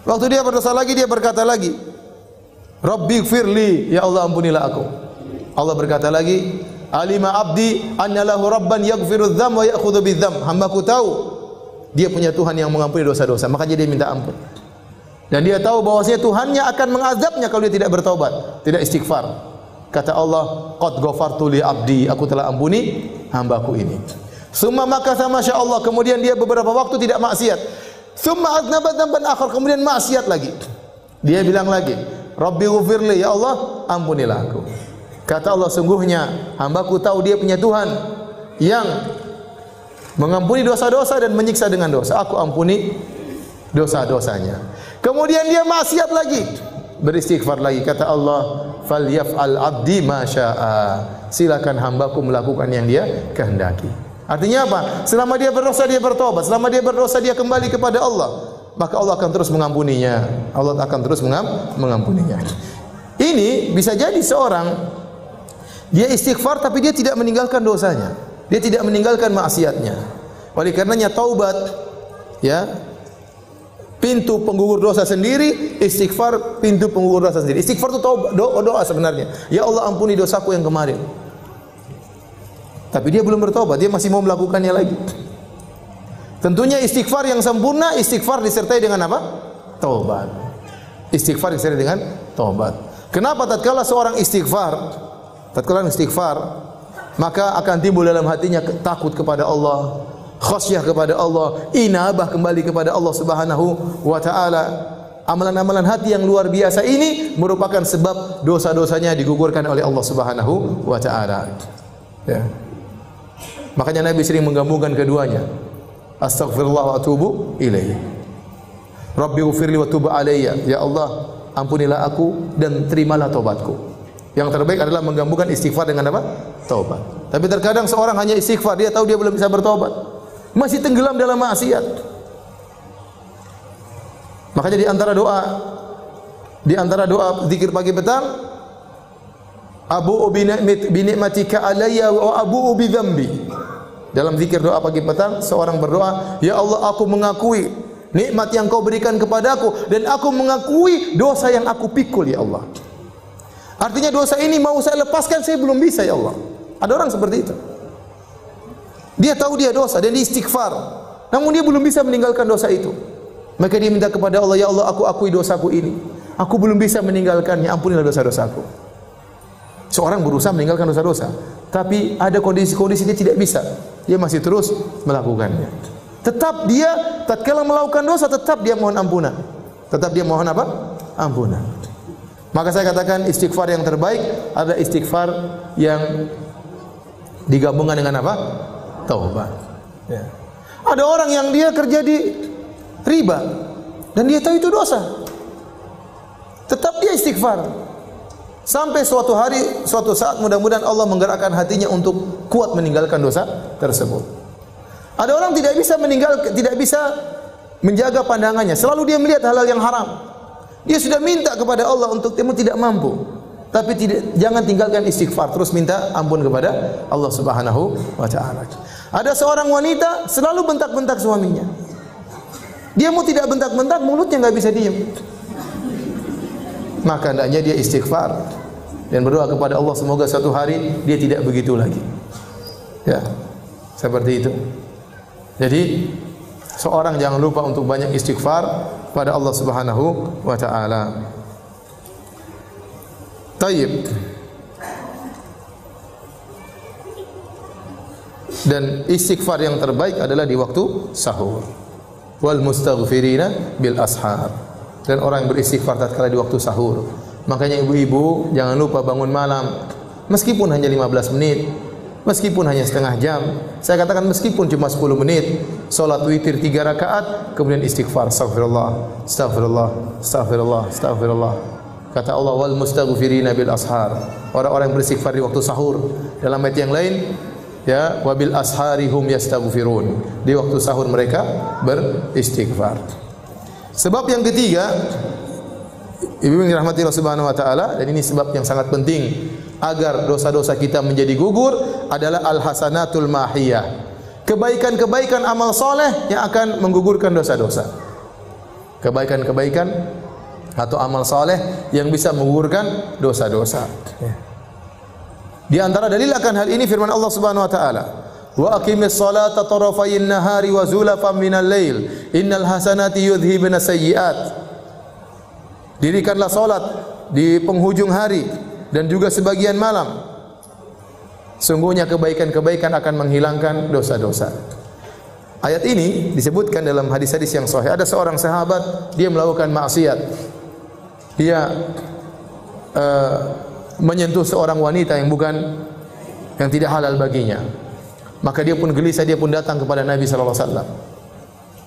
Waktu dia berdosa lagi, dia berkata lagi, Rabbi gfirli, ya Allah ampunilah aku. Allah berkata lagi, alima abdi anna lahu rabban yaghfiru dzam wa ya'khudhu bidzam. Hambaku tahu dia punya Tuhan yang mengampuni dosa-dosa, maka dia minta ampun. Dan dia tahu bahwasanya Tuhannya akan mengazabnya kalau dia tidak bertobat, tidak istighfar. Kata Allah, qad ghafartu li abdi, aku telah ampuni hambaku ini. Summa makatha masya Allah, kemudian dia beberapa waktu tidak maksiat. Summa aznaba dzamban akhar, kemudian maksiat lagi. Dia bilang lagi, Rabbi ghfirli, ya Allah ampunilah aku. Kata Allah, sungguhnya hambaku tahu dia punya Tuhan yang mengampuni dosa-dosa dan menyiksa dengan dosa. Aku ampuni dosa-dosanya. Kemudian dia maksiat lagi, beristighfar lagi. Kata Allah, falyaf'al 'abdi ma syaa. Silakan hambaku melakukan yang dia kehendaki. Artinya apa? Selama dia berdosa dia bertobat, selama dia berdosa dia kembali kepada Allah, maka Allah akan terus mengampuninya. Allah akan terus mengampuninya. Ini bisa jadi seorang dia istighfar tapi dia tidak meninggalkan dosanya. Dia tidak meninggalkan maksiatnya. Oleh karenanya taubat, ya, pintu penggugur dosa sendiri, istighfar pintu penggugur dosa sendiri. Istighfar itu doa sebenarnya. Ya Allah ampuni dosaku yang kemarin. Tapi dia belum bertobat, dia masih mau melakukannya lagi. Tentunya istighfar yang sempurna, istighfar disertai dengan apa? Taubat. Istighfar disertai dengan taubat. Kenapa tatkala seorang istighfar, maka akan timbul dalam hatinya takut kepada Allah, khasyah kepada Allah, inabah kembali kepada Allah Subhanahu wa taala. Amalan-amalan hati yang luar biasa ini merupakan sebab dosa-dosanya digugurkan oleh Allah Subhanahu wa taala. Ya. Makanya Nabi sering menggabungkan keduanya. Astaghfirullah wa atubu ilaihi. Rabbi ighfirli wa tub alayya. Ya Allah, ampunilah aku dan terimalah taubatku. Yang terbaik adalah menggabungkan istighfar dengan apa? Taubat. Tapi terkadang seorang hanya istighfar, dia tahu dia belum bisa bertobat, masih tenggelam dalam maksiat. Makanya di antara doa zikir pagi petang, abu'u bi ni'matika alayya wa abu'u bi dzambi. Dalam zikir doa pagi petang, seorang berdoa, ya Allah, aku mengakui nikmat yang kau berikan kepadaku dan aku mengakui dosa yang aku pikul, ya Allah. Artinya dosa ini mau saya lepaskan, saya belum bisa, ya Allah. Ada orang seperti itu. Dia tahu dia dosa dan dia istighfar, namun dia belum bisa meninggalkan dosa itu. Maka dia minta kepada Allah, ya Allah, aku akui dosaku ini. Aku belum bisa meninggalkannya, ampunilah dosa-dosaku. Seorang berusaha meninggalkan dosa-dosa, tapi ada kondisi-kondisi dia tidak bisa. Dia masih terus melakukannya. Tetap dia tatkala melakukan dosa, tetap dia mohon ampunan. Tetap dia mohon apa? Ampunan. Maka saya katakan istighfar yang terbaik adalah istighfar yang digabungkan dengan apa? Taubat. Ya. Ada orang yang dia kerja di riba dan dia tahu itu dosa. Tetap dia istighfar. Sampai suatu hari, suatu saat mudah-mudahan Allah menggerakkan hatinya untuk kuat meninggalkan dosa tersebut. Ada orang tidak bisa menjaga pandangannya, selalu dia melihat hal-hal yang haram. Dia sudah minta kepada Allah untuk temu tidak mampu. Tapi jangan tinggalkan istighfar, terus minta ampun kepada Allah Subhanahu wa taala. Ada seorang wanita selalu bentak-bentak suaminya. Dia mau tidak bentak-bentak, mulutnya enggak bisa diam. Maka hendaknya dia istighfar dan berdoa kepada Allah semoga suatu hari dia tidak begitu lagi. Ya. Seperti itu. Jadi seorang jangan lupa untuk banyak istighfar pada Allah Subhanahu wa taala. Tayyib. Dan istighfar yang terbaik adalah di waktu sahur. Wal mustaghfirina bil ashar. Dan orang yang beristighfar tatkala di waktu sahur. Makanya ibu-ibu jangan lupa bangun malam meskipun hanya 15 menit. Meskipun hanya setengah jam, saya katakan meskipun cuma 10 menit, salat witir 3 rakaat, kemudian istighfar, astaghfirullah, astaghfirullah, astaghfirullah, astaghfirullah. Kata Allah, wal mustaghfirina bil ashar. Orang-orang yang beristighfar di waktu sahur. Dalam ayat yang lain, ya, wabil asharihum yastaghfirun. Di waktu sahur mereka beristighfar. Sebab yang ketiga, ibu yang dirahmati Allah Subhanahu wa taala, dan ini sebab yang sangat penting agar dosa-dosa kita menjadi gugur adalah al-hasanatul mahiyah. Kebaikan-kebaikan amal soleh yang akan menggugurkan dosa-dosa. Kebaikan-kebaikan atau amal soleh yang bisa menggugurkan dosa-dosa. Di antara dalil akan hal ini firman Allah Subhanahu wa taala, wa aqimis salata tarafayn nahari wa zulafan minal lail innal hasanati yudhhibna sayyi'at. Dirikanlah salat di penghujung hari dan juga sebagian malam. Sungguhnya kebaikan-kebaikan akan menghilangkan dosa-dosa. Ayat ini disebutkan dalam hadis-hadis yang sahih. Ada seorang sahabat, dia melakukan maksiat. Dia menyentuh seorang wanita yang tidak halal baginya. Maka dia pun gelisah, dia pun datang kepada Nabi sallallahu alaihi wasallam.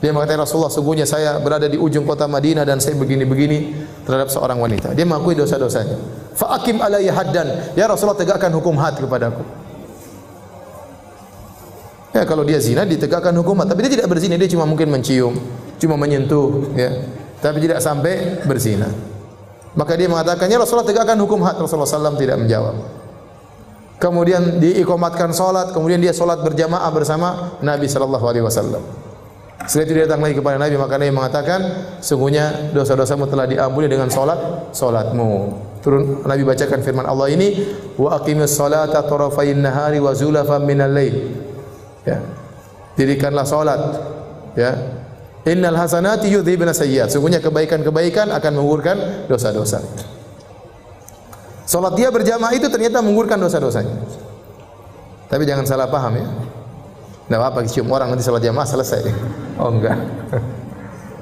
Dia mengatakan, Rasulullah, sungguhnya saya berada di ujung kota Madinah dan saya begini-begini terhadap seorang wanita. Dia mengakui dosa-dosanya. Fa aqim alayya haddan. Ya Rasulullah, tegakkan hukum had kepadaku. Ya, kalau dia zina ditegakkan hukum had, tapi dia tidak berzina, dia cuma mungkin mencium, cuma menyentuh, ya. Tapi tidak sampai berzina. Maka dia mengatakan, ya Rasulullah, tegakkan hukum had. Rasulullah SAW tidak menjawab. Kemudian diikomatkan salat, kemudian dia salat berjamaah bersama Nabi sallallahu alaihi wasallam. Setelah itu dia datang lagi kepada Nabi, maka Nabi mengatakan, sungguhnya dosa-dosamu telah diampuni dengan salatmu. Turun Nabi bacakan firman Allah ini, wa aqimis salata tarafayn nahari wa zulafan minal lail. Ya. Dirikanlah salat, ya. Innal hasanati yudhibna sayyi'at. Sungguhnya kebaikan-kebaikan akan menggugurkan dosa-dosa. Salat dia berjamaah itu ternyata menggugurkan dosa-dosanya. Tapi jangan salah paham, ya. Tidak apa-apa cium orang nanti salat jamaah selesai. Oh enggak.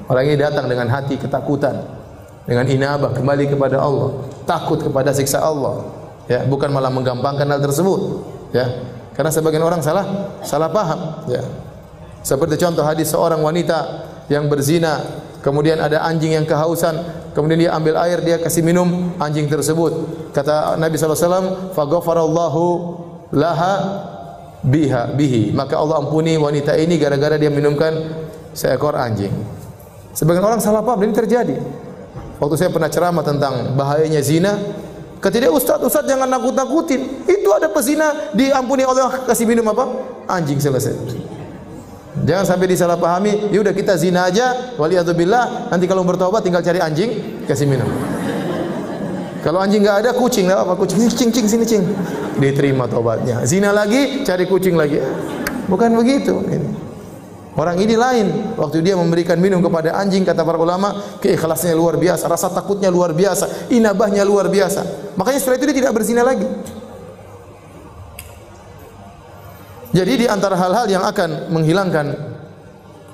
Orang ini datang dengan hati ketakutan, dengan inabah kembali kepada Allah, takut kepada siksa Allah. Ya, bukan malah menggampangkan hal tersebut. Ya, karena sebagian orang salah paham. Ya, seperti contoh hadis seorang wanita yang berzina, kemudian ada anjing yang kehausan, kemudian dia ambil air, dia kasih minum anjing tersebut. Kata Nabi sallallahu alaihi wasallam, "Faghafarallahu laha bihi." Maka Allah ampuni wanita ini gara-gara dia minumkan seekor anjing. Sebagian orang salah paham, ini terjadi. Waktu saya pernah ceramah tentang bahayanya zina, kata dia, Ustaz jangan nakut-nakutin. Itu ada pezina diampuni Allah, kasih minum apa? Anjing, selesai. Jangan sampai disalahpahami, ya udah kita zina aja, waliyadzubillah, nanti kalau bertobat tinggal cari anjing, kasih minum. Kalau anjing enggak ada, kucing, enggak apa, kucing sini cing. Diterima tobatnya. Zina lagi, cari kucing lagi. Bukan begitu ini. Orang ini lain. Waktu dia memberikan minum kepada anjing, kata para ulama, keikhlasannya luar biasa, rasa takutnya luar biasa, inabahnya luar biasa. Makanya setelah itu dia tidak berzina lagi. Jadi di antara hal-hal yang akan menghilangkan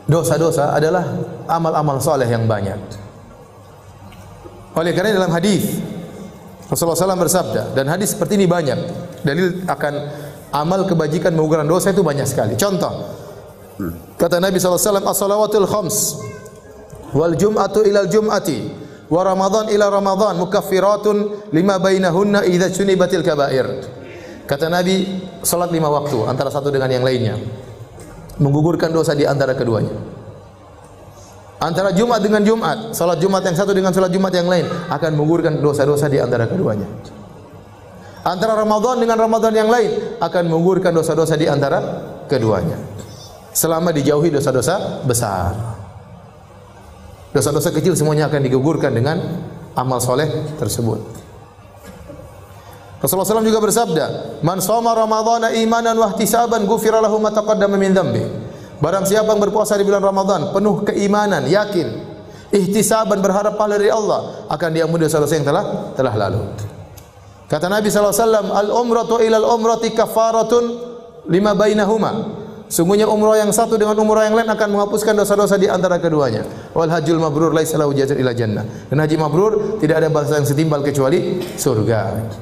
dosa-dosa adalah amal-amal soleh yang banyak. Oleh karena dalam hadis Rasulullah SAW bersabda, dan hadis seperti ini banyak, dalil akan amal kebajikan menggugurkan dosa itu banyak sekali. Contoh, kata Nabi SAW, as-salawatul khams wal jum'atu ilal jum'ati wa ramadhan ila ramadhan mukaffiratun lima bainahunna idza sunibatil kaba'ir. Kata Nabi, salat 5 waktu antara satu dengan yang lainnya menggugurkan dosa di antara keduanya. Antara Jumat dengan Jumat, salat Jumat yang satu dengan salat Jumat yang lain akan menggugurkan dosa-dosa di antara keduanya. Antara Ramadan dengan Ramadan yang lain akan menggugurkan dosa-dosa di antara keduanya. Selama dijauhi dosa-dosa besar. Dosa-dosa kecil semuanya akan digugurkan dengan amal soleh tersebut. Rasulullah SAW juga bersabda, "Man shoma Ramadhana imanan wa ihtisaban ghufira lahu ma taqaddama min dhanbi." Barang siapa yang berpuasa di bulan Ramadan penuh keimanan, yakin, ihtisaban, berharap pahala dari Allah, akan diampuni dosa-dosa yang telah lalu. Kata Nabi SAW, "Al-umratu ilal umrati kafaratun lima bainahuma." Sungguhnya umrah yang satu dengan umrah yang lain akan menghapuskan dosa-dosa di antara keduanya. Wal hajjul mabrur laisa lahu jazaa'un illa jannah. Dan haji mabrur tidak ada balasan yang setimpal kecuali surga.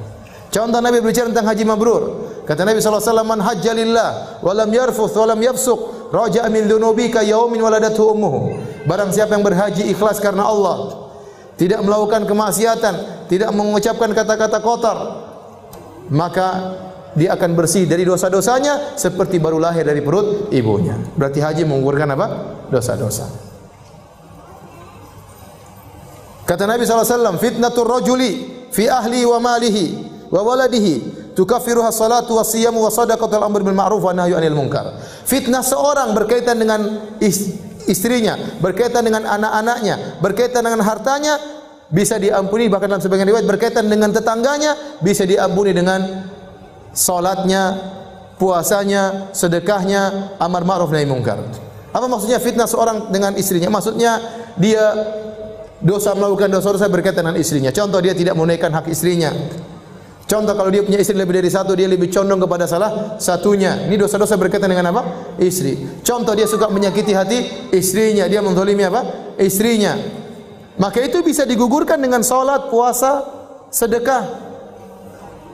Contoh Nabi berbicara tentang haji mabrur. Kata Nabi sallallahu alaihi wasallam, "Man hajja lillah wa lam yarfuth wa lam yafsuq, raja'a min dzunubi ka yaumin waladathu ummuhu." Barang siapa yang berhaji ikhlas karena Allah, tidak melakukan kemaksiatan, tidak mengucapkan kata-kata kotor, maka dia akan bersih dari dosa-dosanya seperti baru lahir dari perut ibunya. Berarti haji menggugurkan apa? Dosa-dosa. Kata Nabi SAW, "Fitnatur rajuli fi ahli wa malihi wa waladihi tukaffiruha salatu wa siyamu wa sadaqatul amr bil ma'ruf wa nahyu 'anil munkar." Fitnah seorang berkaitan dengan istrinya, berkaitan dengan anak-anaknya, berkaitan dengan hartanya bisa diampuni, bahkan dalam sebagian riwayat berkaitan dengan tetangganya bisa diampuni dengan salatnya, puasanya, sedekahnya, amar ma'ruf nahi munkar. Apa maksudnya fitnah seorang dengan istrinya? Maksudnya dia melakukan dosa-dosa berkaitan dengan istrinya. Contoh, dia tidak menunaikan hak istrinya. Contoh, kalau dia punya istri lebih dari satu, dia lebih condong kepada salah satunya. Ini dosa-dosa berkaitan dengan apa? Istri. Contoh, dia suka menyakiti hati istrinya, dia menzalimi apa? Istrinya. Maka itu bisa digugurkan dengan salat, puasa, sedekah.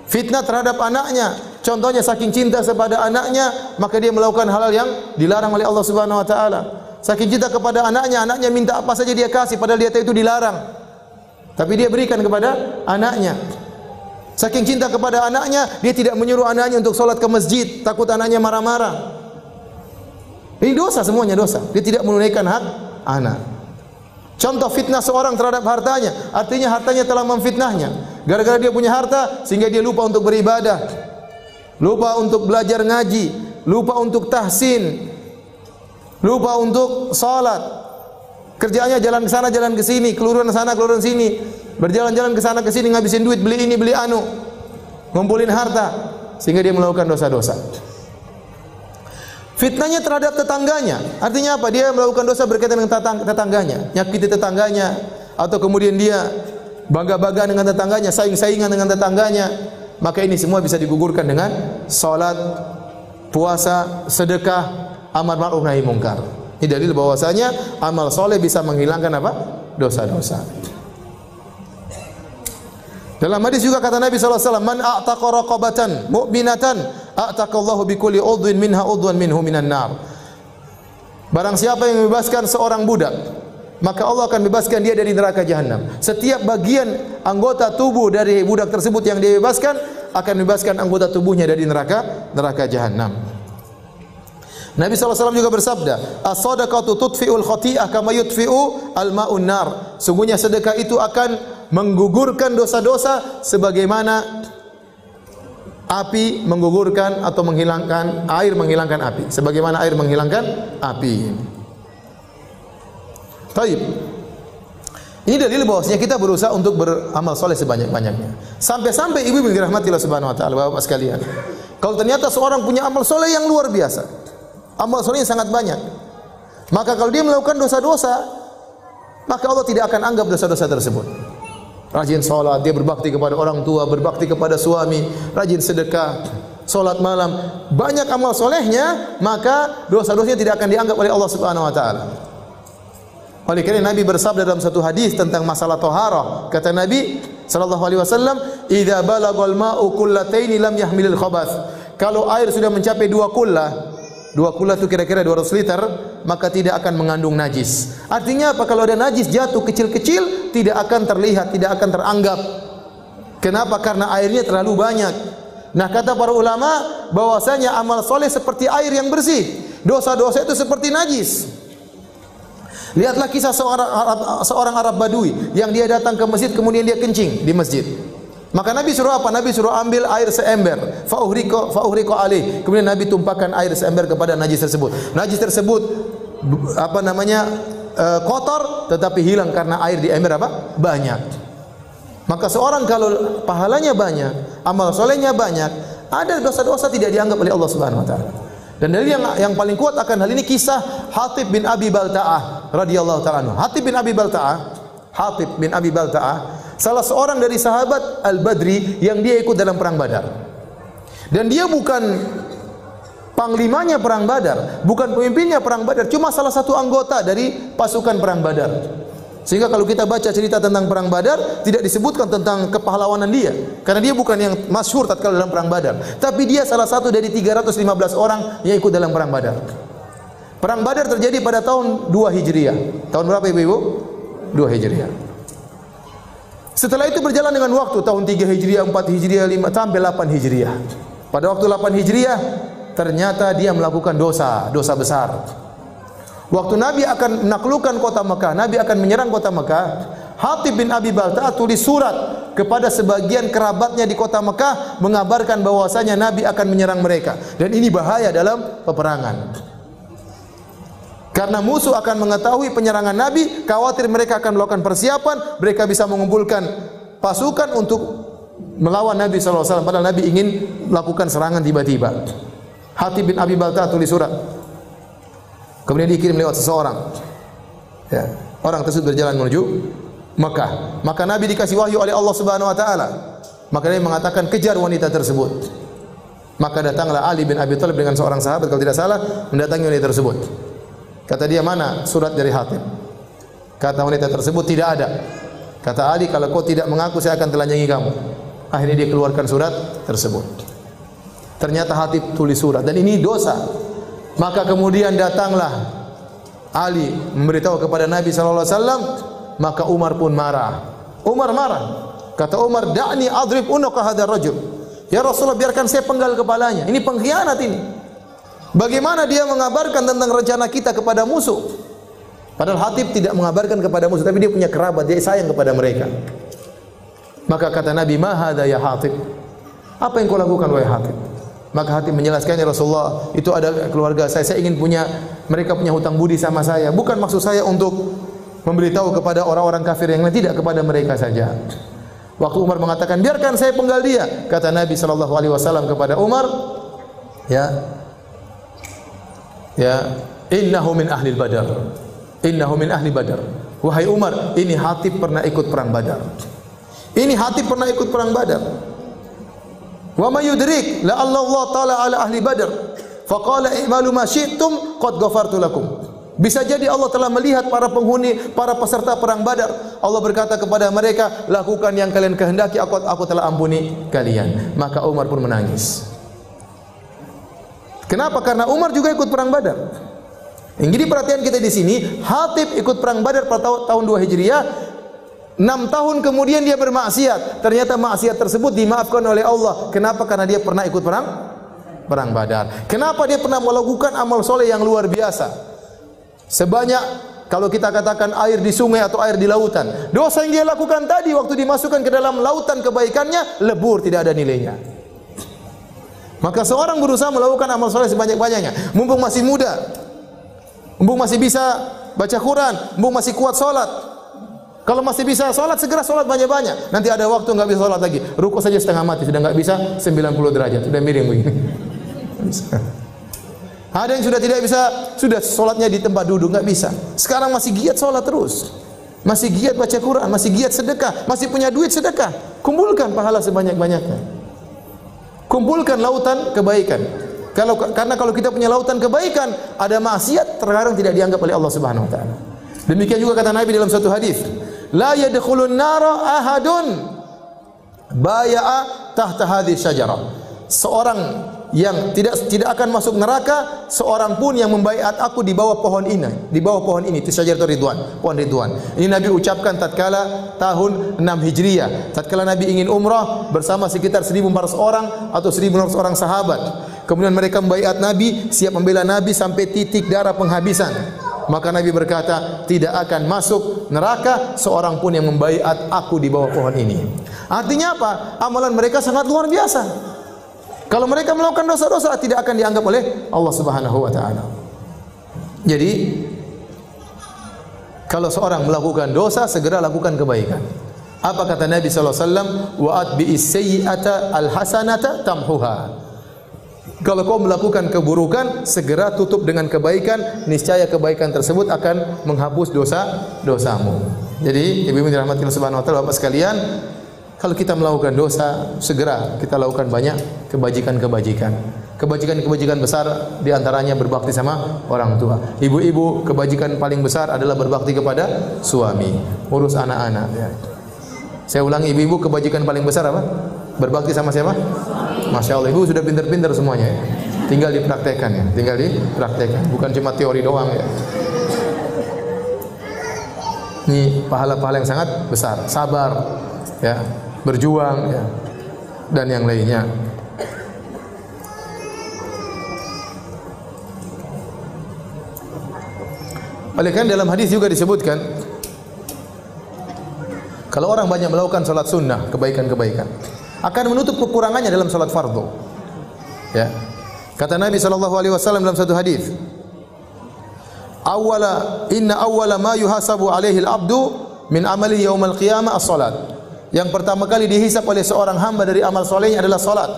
Fitnah terhadap anaknya, contohnya saking cinta kepada anaknya, maka dia melakukan hal-hal yang dilarang oleh Allah Subhanahu wa taala. Saking cinta kepada anaknya, anaknya minta apa saja dia kasih, padahal dia tahu itu dilarang. Tapi dia berikan kepada anaknya. Saking cinta kepada anaknya, dia tidak menyuruh anaknya untuk sholat ke masjid, takut anaknya marah-marah. Ini dosa, semuanya dosa. Dia tidak menunaikan hak anak. Contoh fitnah seorang terhadap hartanya, artinya hartanya telah memfitnahnya. Gara-gara dia punya harta sehingga dia lupa untuk beribadah, lupa untuk belajar ngaji, lupa untuk tahsin, lupa untuk salat. Kerjaannya jalan ke sana, jalan ke sini, keluruan sana, keluruan sini, berjalan-jalan ke sana ke sini, ngabisin duit, beli ini, beli anu, ngumpulin harta, sehingga dia melakukan dosa-dosa. Fitnahnya terhadap tetangganya, artinya apa? Dia melakukan dosa berkaitan dengan tetangganya, nyakiti tetangganya, atau kemudian dia bangga-banggaan dengan tetangganya, saing-saingan dengan tetangganya. Maka ini semua bisa digugurkan dengan salat, puasa, sedekah, amar ma'ruf nahi munkar. Ini dalil bahwasanya amal soleh bisa menghilangkan apa? Dosa-dosa. Dalam hadis juga kata Nabi SAW, "Man a'taqa raqabatan mu'minatan, a'taqallahu bikulli udhin minha udwan minhu minan nar." Barang siapa yang membebaskan seorang budak, maka Allah akan bebaskan dia dari neraka jahanam. Setiap bagian anggota tubuh dari budak tersebut yang dia bebaskan akan bebaskan anggota tubuhnya dari neraka jahanam. Nabi SAW juga bersabda, "As-sadaqatu tudfi'ul khati'ah kama yudfi'u al-ma'un nar." Sungguhnya sedekah itu akan menggugurkan dosa-dosa sebagaimana api menggugurkan atau menghilangkan air, menghilangkan api, sebagaimana air menghilangkan api. Baik. Ini dalil bahwasanya kita berusaha untuk beramal soleh sebanyak-banyaknya. Sampai-sampai ibu dirahmati Allah Subhanahu wa taala, Bapak sekalian. Kalau ternyata seorang punya amal soleh yang luar biasa, amal soleh yang sangat banyak, Maka kalau dia melakukan dosa-dosa, maka Allah tidak akan anggap dosa-dosa tersebut. Rajin salat, dia berbakti kepada orang tua, berbakti kepada suami, rajin sedekah, salat malam, banyak amal solehnya, maka dosa-dosanya tidak akan dianggap oleh Allah Subhanahu wa taala. Oleh karena Nabi bersabda dalam satu hadis tentang masalah taharah, kata Nabi sallallahu alaihi wasallam, "Idza balagal ma'u kullataini lam yahmilil khabath." Kalau air sudah mencapai 2 kullah itu kira-kira 200 liter, maka tidak akan mengandung najis. Artinya apa? Kalau ada najis jatuh kecil-kecil, tidak akan terlihat, tidak akan teranggap. Kenapa? Karena airnya terlalu banyak. Nah, kata para ulama bahwasanya amal soleh seperti air yang bersih, dosa-dosa itu seperti najis. Lihatlah kisah seorang Arab Badui yang dia datang ke masjid kemudian dia kencing di masjid. Maka Nabi suruh apa? Nabi suruh ambil air seember, fa'uhriqa alaih. Kemudian Nabi tumpahkan air seember kepada najis tersebut. Najis tersebut kotor tetapi hilang karena air di ember banyak. Maka seorang kalau pahalanya banyak, amal solehnya banyak, ada dosa-dosa tidak dianggap oleh Allah Subhanahu wa taala. Dan dari yang paling kuat akan hal ini kisah Hatib bin Abi Balta'ah radhiyallahu ta'ala anhu. Hatib bin Abi Balta'ah salah seorang dari sahabat Al-Badri yang dia ikut dalam perang Badar. Dan dia bukan panglimanya perang Badar, bukan pemimpinnya perang Badar, cuma salah satu anggota dari pasukan perang Badar. Sehingga kalau kita baca cerita tentang perang Badar, tidak disebutkan tentang kepahlawanan dia, karena dia bukan yang masyhur tatkala dalam perang Badar. Tapi dia salah satu dari 315 orang yang ikut dalam perang Badar. Perang Badar terjadi pada tahun 2 Hijriah. Tahun berapa Ibu-ibu? 2 Hijriah. Setelah itu berjalan dengan waktu, tahun 3 Hijriah, 4 Hijriah, 5 sampai 8 Hijriah. Pada waktu 8 Hijriah, ternyata dia melakukan dosa besar. Waktu Nabi akan menaklukkan kota Mekah, Nabi akan menyerang kota Mekah, Hatib bin Abi Balta'ah tulis surat kepada sebagian kerabatnya di kota Mekah mengabarkan bahwasanya Nabi akan menyerang mereka. Dan ini bahaya dalam peperangan. Karena musuh akan mengetahui penyerangan Nabi, khawatir mereka akan melakukan persiapan, mereka bisa mengumpulkan pasukan untuk melawan Nabi SAW. Padahal Nabi ingin melakukan serangan tiba-tiba. Hatib bin Abi Balta'ah tulis surat. Kemudian dikirim lewat seseorang. Ya. Orang tersebut berjalan menuju Mekah. Maka Nabi dikasih wahyu oleh Allah Subhanahu wa taala. Maka dia mengatakan kejar wanita tersebut. Maka datanglah Ali bin Abi Thalib dengan seorang sahabat kalau tidak salah mendatangi wanita tersebut. Kata dia, "Mana surat dari Hatib?" Kata wanita tersebut, "Tidak ada." Kata Ali, "Kalau kau tidak mengaku saya akan telanjangi kamu." Akhirnya dia keluarkan surat tersebut. Ternyata Hatib tulis surat dan ini dosa. Maka kemudian datanglah Ali memberitahu kepada Nabi sallallahu alaihi wasallam, maka Umar pun marah. Umar marah. Kata Umar, "Da'ni adrib unuqa hadzal rajul." Ya Rasulullah, biarkan saya penggal kepalanya. Ini pengkhianat ini. Bagaimana dia mengabarkan tentang rencana kita kepada musuh? Padahal Hatib tidak mengabarkan kepada musuh, tapi dia punya kerabat, dia sayang kepada mereka. Maka kata Nabi, "Ma hadza ya Hatib?" Apa yang kau lakukan wahai Hatib? Maka Hatib menjelaskannya, "Rasulullah, itu ada keluarga saya ingin mereka punya hutang budi sama saya. Bukan maksud saya untuk memberitahu kepada orang-orang kafir yang lain, tidak, kepada mereka saja." Waktu Umar mengatakan, "Biarkan saya penggal dia," kata Nabi sallallahu alaihi wasallam kepada Umar, "Innahu min ahli Badar. Innahu min ahli Badar." Wahai Umar, ini Hatib pernah ikut perang Badar. Ini Hatib pernah ikut perang Badar. Wa may yudrik la Allah taala ala ahli Badar faqala i'malu ma syi'tum qad ghafartu lakum. Bisa jadi Allah telah melihat para penghuni, para peserta perang Badar. Allah berkata kepada mereka, "Lakukan yang kalian kehendaki, aku telah ampuni kalian." Maka Umar pun menangis. Kenapa? Karena Umar juga ikut perang Badar. Jadi perhatian kita di sini, Hatib ikut perang Badar pada tahun 2 Hijriah. 6 tahun kemudian dia bermaksiat. Ternyata maksiat tersebut dimaafkan oleh Allah. Kenapa? Karena dia pernah ikut perang Badar. Kenapa dia pernah melakukan amal soleh yang luar biasa? Sebanyak, kalau kita katakan air di sungai atau air di lautan. Dosa yang dia lakukan tadi waktu dimasukkan ke dalam lautan kebaikannya lebur, tidak ada nilainya. Maka seorang berusaha melakukan amal soleh sebanyak-banyaknya. Mumpung masih muda, mumpung masih bisa baca Quran, mumpung masih kuat sholat. Kalau masih bisa sholat, segera sholat banyak-banyak. Nanti ada waktu nggak bisa sholat lagi, rukuk saja setengah mati, sudah nggak bisa 90 derajat, sudah miring begini. Ada yang sudah tidak bisa, sudah sholatnya di tempat duduk, nggak bisa. Sekarang masih giat sholat terus, masih giat baca Quran, masih giat sedekah, masih punya duit sedekah. Kumpulkan pahala sebanyak-banyaknya. Kumpulkan lautan kebaikan. Karena kalau kita punya lautan kebaikan, ada maksiat terkadang tidak dianggap oleh Allah Subhanahu wa taala. Demikian juga kata Nabi dalam satu hadis, la yadkhulun nara ahadun baya'a tahta hadhihi syajarah. Seorang yang tidak akan masuk neraka seorang pun yang membaiat aku di bawah pohon ini, itu syajaratul ridwan, pohon ridwan. Ini Nabi ucapkan tatkala tahun 6 Hijriah, tatkala Nabi ingin umrah bersama sekitar 1.400 orang atau 1.400 orang sahabat. Kemudian mereka membaiat Nabi, siap membela Nabi sampai titik darah penghabisan. Maka Nabi berkata, tidak akan masuk neraka seorang pun yang membaiat aku di bawah pohon ini. Artinya apa? Amalan mereka sangat luar biasa. Kalau mereka melakukan dosa-dosa tidak akan dianggap oleh Allah Subhanahu wa taala. Jadi kalau seorang melakukan dosa segera lakukan kebaikan. Apa kata Nabi sallallahu alaihi wasallam? Wa atbi'is sayyi'ata al-hasanata tamhuha. Kalau kau melakukan keburukan segera tutup dengan kebaikan, niscaya kebaikan tersebut akan menghapus dosa-dosamu. Jadi ibu-ibu dirahmati Allah Subhanahu wa taala, Bapak sekalian, kalau kita melakukan dosa, segera kita lakukan banyak kebajikan-kebajikan. Kebajikan-kebajikan besar diantaranya berbakti sama orang tua. Ibu-ibu, kebajikan paling besar adalah berbakti kepada suami, urus anak-anak. Ya. Saya ulangi, ibu-ibu, kebajikan paling besar apa? Berbakti sama siapa? Masya Allah, ibu sudah pintar-pintar semuanya. Ya. Tinggal dipraktekkan ya, tinggal dipraktekkan. Bukan cuma teori doang ya. Ini pahala-pahala yang sangat besar. Sabar, ya. Berjuang ya, dan yang lainnya. Oleh karena dalam hadis juga disebutkan kalau orang banyak melakukan salat sunnah, kebaikan-kebaikan, akan menutup kekurangannya dalam salat fardu. Ya. Kata Nabi SAW dalam satu hadis, inna awwala ma yuhasabu alaihi al-abdu min amali yaumal qiyamah as-salat. Yang pertama kali dihisap oleh seorang hamba dari amal solehnya adalah salat.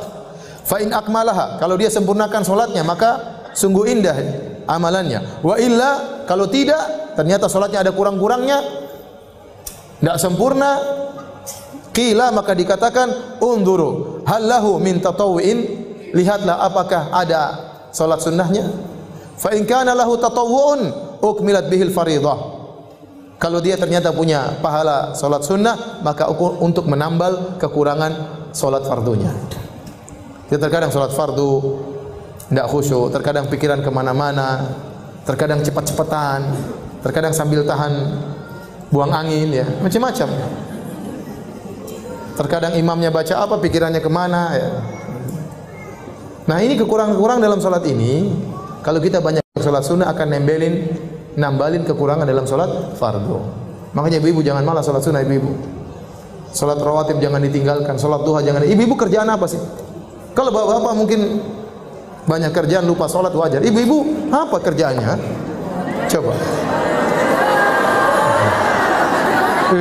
Fa in akmalaha, kalau dia sempurnakan salatnya maka sungguh indah amalannya. Wa illa, kalau tidak, ternyata salatnya ada kurang-kurangnya, tidak sempurna, qila, maka dikatakan unduru hal lahu min tatawwu'in, lihatlah apakah ada salat sunnahnya. Fa in kana lahu tatawwu'un ukmilat bihil fariidhah. Kalau dia ternyata punya pahala salat sunnah, maka untuk menambal kekurangan salat fardunya. Dia terkadang salat fardu tidak khusyuk, terkadang pikiran kemana-mana, terkadang cepat-cepatan, terkadang sambil tahan buang angin, ya macam-macam. Terkadang imamnya baca apa, pikirannya kemana. Ya. Nah ini kekurangan-kekurangan dalam salat ini. Kalau kita banyak salat sunnah akan nambalin kekurangan dalam salat fardu. Makanya ibu-ibu jangan malas salat sunnah, ibu-ibu. Salat rawatib jangan ditinggalkan, salat duha jangan. Ibu-ibu kerjaan apa sih? Kalau bapak-bapak mungkin banyak kerjaan lupa salat wajar. Ibu-ibu apa kerjaannya? Coba.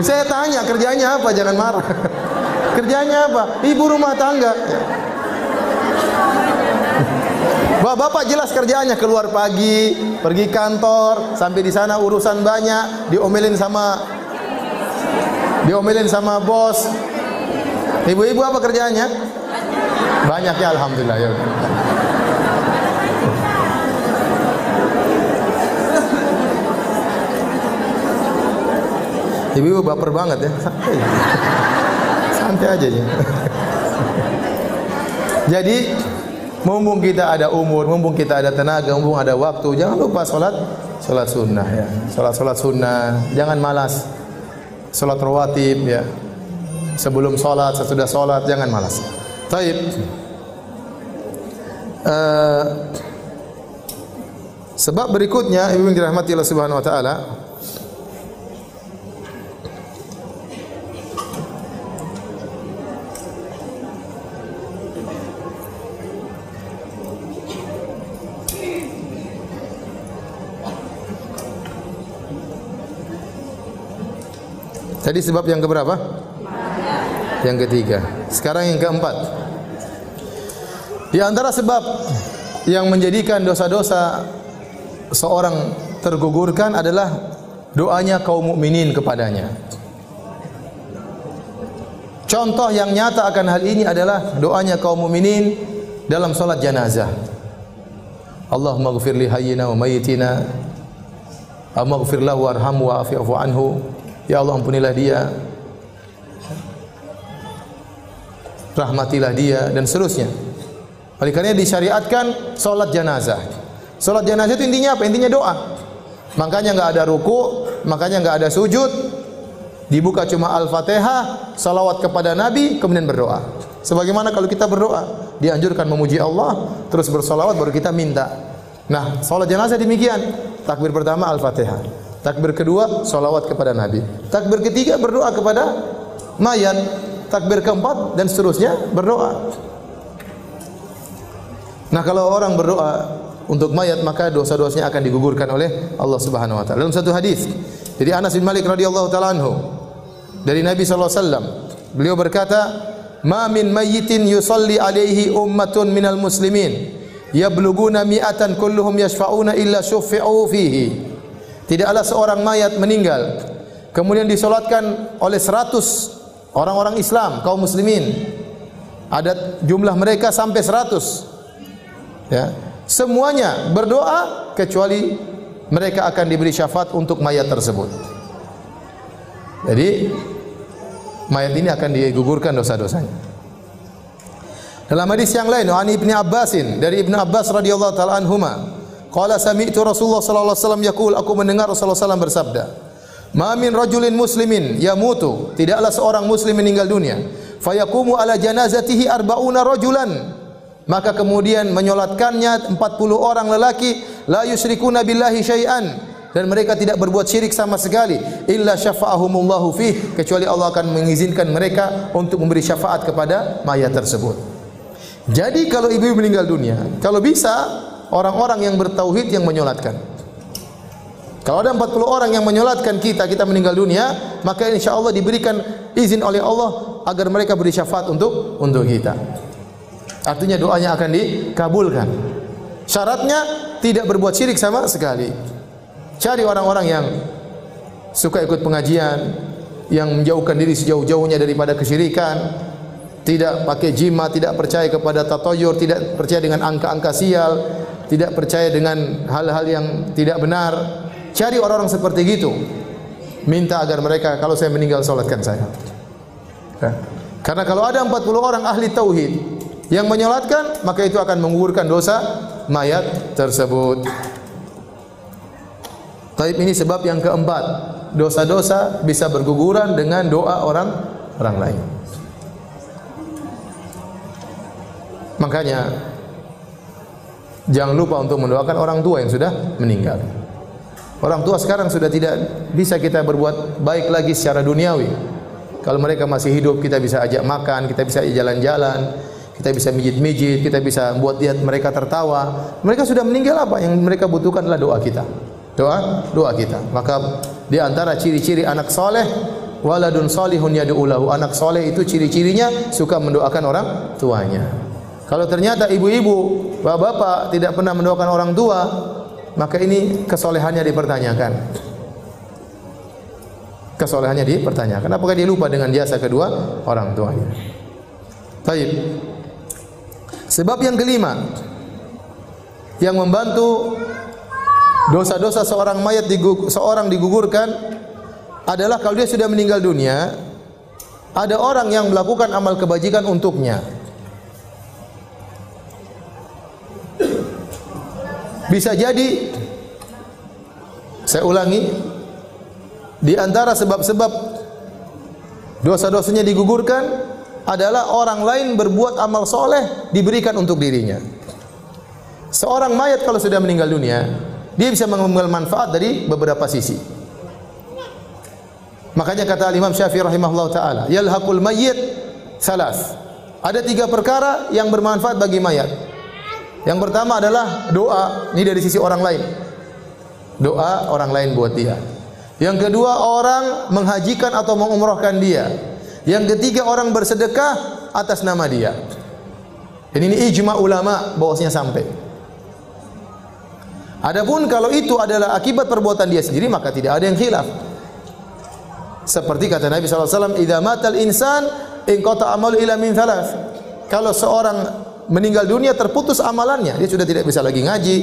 Saya tanya kerjanya apa, jangan marah. Kerjanya apa? Ibu rumah tangga. Bapak jelas kerjaannya, keluar pagi, pergi kantor, sampai di sana urusan banyak, diomelin sama bos. Ibu-ibu apa kerjaannya? Banyak ya, alhamdulillah ya. Ibu-ibu baper banget ya. Santai aja ya. Jadi mumpung kita ada umur, mumpung kita ada tenaga, mumpung ada waktu, jangan lupa salat sunnah ya. Salat sunnah, jangan malas. Salat rawatib ya. Sebelum salat, sesudah salat, jangan malas. Taib. Sebab berikutnya, ibu yang dirahmati Allah Subhanahu wa taala, tadi sebab yang keberapa? Yang ketiga. Sekarang yang keempat. Di antara sebab yang menjadikan dosa-dosa seorang tergugurkan adalah doanya kaum mukminin kepadanya. Contoh yang nyata akan hal ini adalah doanya kaum mukminin dalam salat jenazah. Allahumma ighfir li hayyina wa mayyitina, Allahumma ighfir lahu warhamhu wa'fu anhu. Ya Allah, ampunilah dia, rahmatilah dia, dan seterusnya. Oleh karena disyariatkan salat jenazah. Salat jenazah itu intinya apa? Intinya doa. Makanya enggak ada ruku, makanya enggak ada sujud. Dibuka cuma Al-Fatihah, salawat kepada Nabi, kemudian berdoa. Sebagaimana kalau kita berdoa, dianjurkan memuji Allah, terus bersalawat baru kita minta. Nah, salat jenazah demikian. Takbir pertama Al-Fatihah, takbir kedua salawat kepada Nabi, takbir ketiga berdoa kepada mayat, takbir keempat dan seterusnya berdoa. Nah, kalau orang berdoa untuk mayat maka dosa-dosanya akan digugurkan oleh Allah Subhanahu wa taala. Dalam satu hadis dari Anas bin Malik radhiyallahu taala anhu dari Nabi sallallahu alaihi wasallam, beliau berkata, "Ma min mayyitin yusalli alaihi ummatun minal muslimin yabluguna mi'atan kulluhum yashfa'una illa syuffi'u fihi." Tidaklah seorang mayat meninggal kemudian disolatkan oleh 100 orang-orang Islam, kaum muslimin. Ada jumlah mereka sampai 100. Ya, semuanya berdoa kecuali mereka akan diberi syafaat untuk mayat tersebut. Jadi mayat ini akan digugurkan dosa-dosanya. Dalam hadis yang lain, an Ibnu Abbasin, dari Ibnu Abbas radhiyallahu taala anhuma, qala sami'tu Rasulullah sallallahu alaihi wasallam yaqul, aku mendengar Rasulullah sallallahu alaihi wasallam bersabda, "Ma min rajulin muslimin yamutu," tidaklah seorang muslim meninggal dunia, "fayaqumu ala janazatihi arba'una rajulan," maka kemudian menyolatkannya 40 orang lelaki, la yusyrikuna billahi syai'an, dan mereka tidak berbuat syirik sama sekali, illa syafa'ahumullahu fih, kecuali Allah akan mengizinkan mereka untuk memberi syafaat kepada mayat tersebut. Jadi kalau ibu meninggal dunia, kalau bisa orang-orang yang bertauhid yang menyolatkan. Kalau ada 40 orang yang menyolatkan kita meninggal dunia, maka insyaallah diberikan izin oleh Allah agar mereka beri syafaat untuk kita. Artinya doanya akan dikabulkan. Syaratnya tidak berbuat syirik sama sekali. Cari orang-orang yang suka ikut pengajian, yang menjauhkan diri sejauh-jauhnya daripada kesyirikan, tidak pakai jimat, tidak percaya kepada tatoyur, tidak percaya dengan angka-angka sial, tidak percaya dengan hal-hal yang tidak benar. Cari orang-orang seperti gitu. Minta agar mereka kalau saya meninggal salatkan saya. Karena kalau ada 40 orang ahli tauhid yang menyolatkan, maka itu akan menggugurkan dosa mayat tersebut. Taib, ini sebab yang keempat, dosa-dosa bisa berguguran dengan doa orang lain. Makanya jangan lupa untuk mendoakan orang tua yang sudah meninggal. Orang tua sekarang sudah tidak bisa kita berbuat baik lagi secara duniawi. Kalau mereka masih hidup, kita bisa ajak makan, kita bisa jalan-jalan, kita bisa mijit-mijit, kita bisa buat mereka tertawa. Mereka sudah meninggal, apa yang mereka butuhkan adalah doa kita. Doa kita. Maka di antara ciri-ciri anak soleh, waladun solihun yad'u lahu. Anak soleh itu ciri-cirinya suka mendoakan orang tuanya. Kalau ternyata ibu-ibu, bapak-bapak tidak pernah mendoakan orang tua, maka ini kesolehannya dipertanyakan. Kesolehannya dipertanyakan. Apakah dia lupa dengan jasa kedua orang tuanya? Baik. Sebab yang kelima yang membantu dosa-dosa seorang digugurkan adalah kalau dia sudah meninggal dunia, ada orang yang melakukan amal kebajikan untuknya. Bisa jadi, saya ulangi, di antara sebab-sebab dosa-dosanya digugurkan adalah orang lain berbuat amal soleh diberikan untuk dirinya. Seorang mayat kalau sudah meninggal dunia, dia bisa mengambil manfaat dari beberapa sisi. Makanya kata Imam Syafi'i rahimahullah ta'ala, yalhaqul mayyit salas. Ada 3 perkara yang bermanfaat bagi mayat. Yang pertama adalah doa, ini dari sisi orang lain. Doa orang lain buat dia. Yang kedua, orang menghajikan atau mengumrahkan dia. Yang ketiga, orang bersedekah atas nama dia. Dan ini ijma ulama bahwasanya sampai. Adapun kalau itu adalah akibat perbuatan dia sendiri, maka tidak ada yang khilaf. Seperti kata Nabi SAW, "Idza matal insan inqata amalu ila min thalath." Kalau seorang meninggal dunia, terputus amalannya. Dia sudah tidak bisa lagi ngaji,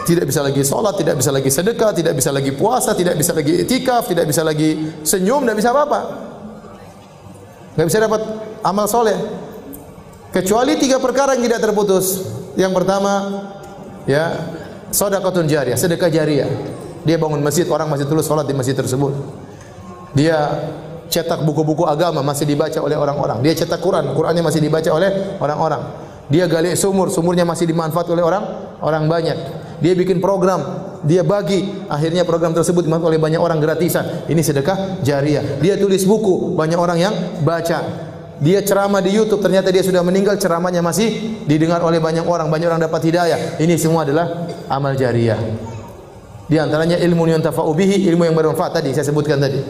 tidak bisa lagi sholat, tidak bisa lagi sedekah, tidak bisa lagi puasa, tidak bisa lagi i'tikaf, tidak bisa lagi senyum, tidak bisa apa-apa. Tidak bisa dapat amal soleh. Kecuali 3 perkara yang tidak terputus. Yang pertama, ya, sedekahun jariyah, sedekah jariyah. Dia bangun masjid, orang masih terus sholat di masjid tersebut. Dia cetak buku-buku agama, masih dibaca oleh orang-orang. Dia cetak Quran, Qurannya masih dibaca oleh orang-orang. Dia gali sumur, sumurnya masih dimanfaat oleh orang banyak. Dia bikin program, dia bagi, akhirnya program tersebut dimanfaat oleh banyak orang gratisan. Ini sedekah jariyah. Dia tulis buku, banyak orang yang baca. Dia ceramah di YouTube, ternyata dia sudah meninggal, ceramahnya masih didengar oleh banyak orang dapat hidayah. Ini semua adalah amal jariyah. Di antaranya ilmu yang tafa'u bihi, ilmu yang bermanfaat tadi saya sebutkan tadi.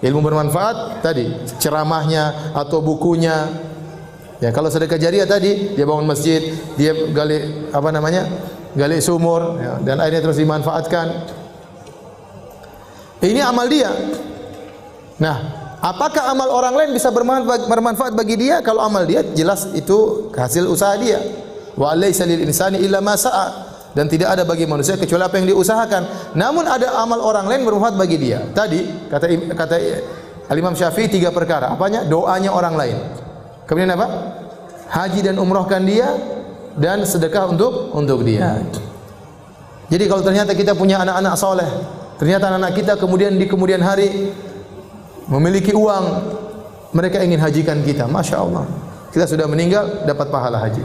Ilmu bermanfaat tadi, ceramahnya atau bukunya. Ya, kalau sedekah jariyah tadi, dia bangun masjid, dia gali gali sumur, ya, dan airnya terus dimanfaatkan. Ini amal dia. Nah, apakah amal orang lain bisa bermanfaat bagi dia? Kalau amal dia jelas itu hasil usaha dia. Wa laisa lil insani illa ma sa'a. Dan tidak ada bagi manusia kecuali apa yang dia usahakan. Namun ada amal orang lain bermanfaat bagi dia. Tadi kata Imam Syafi'i 3 perkara. Apanya? Doanya orang lain. Kemudian apa? Haji dan umrohkan dia, dan sedekah untuk dia. Jadi kalau ternyata kita punya anak-anak soleh, ternyata anak-anak kita kemudian di kemudian hari memiliki uang, mereka ingin hajikan kita, Masya Allah, kita sudah meninggal dapat pahala haji.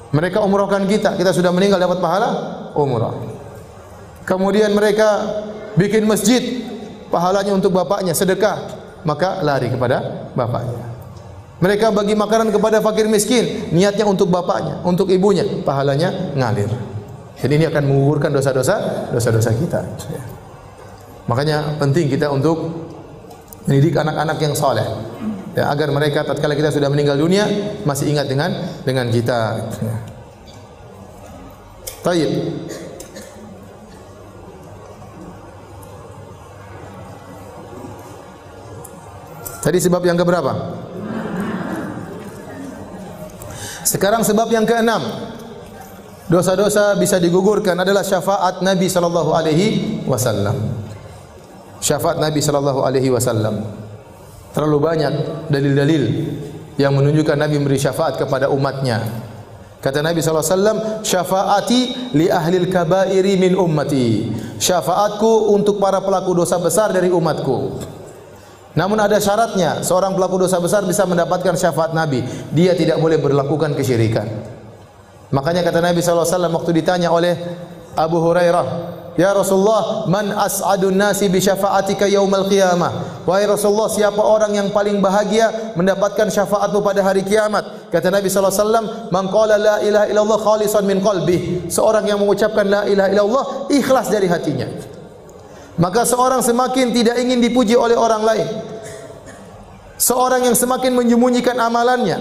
Mereka umrohkan kita, kita sudah meninggal dapat pahala umrah. Kemudian mereka bikin masjid, pahalanya untuk bapaknya, sedekah, maka lari kepada bapaknya. Mereka bagi makanan kepada fakir miskin, niatnya untuk bapaknya, untuk ibunya, pahalanya ngalir. Jadi ini akan menggugurkan dosa-dosa kita. Makanya penting kita untuk mendidik anak-anak yang saleh, ya, agar mereka tatkala kita sudah meninggal dunia masih ingat dengan kita. Baik. Tadi sebab yang keberapa? Sekarang sebab yang keenam, dosa-dosa bisa digugurkan adalah syafaat Nabi sallallahu alaihi wasallam. Syafaat Nabi sallallahu alaihi wasallam. Terlalu banyak dalil-dalil yang menunjukkan Nabi memberi syafaat kepada umatnya. Kata Nabi sallallahu alaihi wasallam, "Syafaati li ahlil kabairi min ummati." Syafaatku untuk para pelaku dosa besar dari umatku. Namun ada syaratnya, seorang pelaku dosa besar bisa mendapatkan syafaat Nabi. Dia tidak boleh melakukan kesyirikan. Makanya kata Nabi SAW waktu ditanya oleh Abu Hurairah, "Ya Rasulullah, man as'adun nasi bi syafa'atika yaumal qiyamah?" Wahai Rasulullah, siapa orang yang paling bahagia mendapatkan syafaatmu pada hari kiamat? Kata Nabi SAW, "Man qala la ilaha illallah khalisan min qalbih." Seorang yang mengucapkan la ilaha illallah ikhlas dari hatinya. Maka seorang semakin tidak ingin dipuji oleh orang lain, seorang yang semakin menyembunyikan amalannya,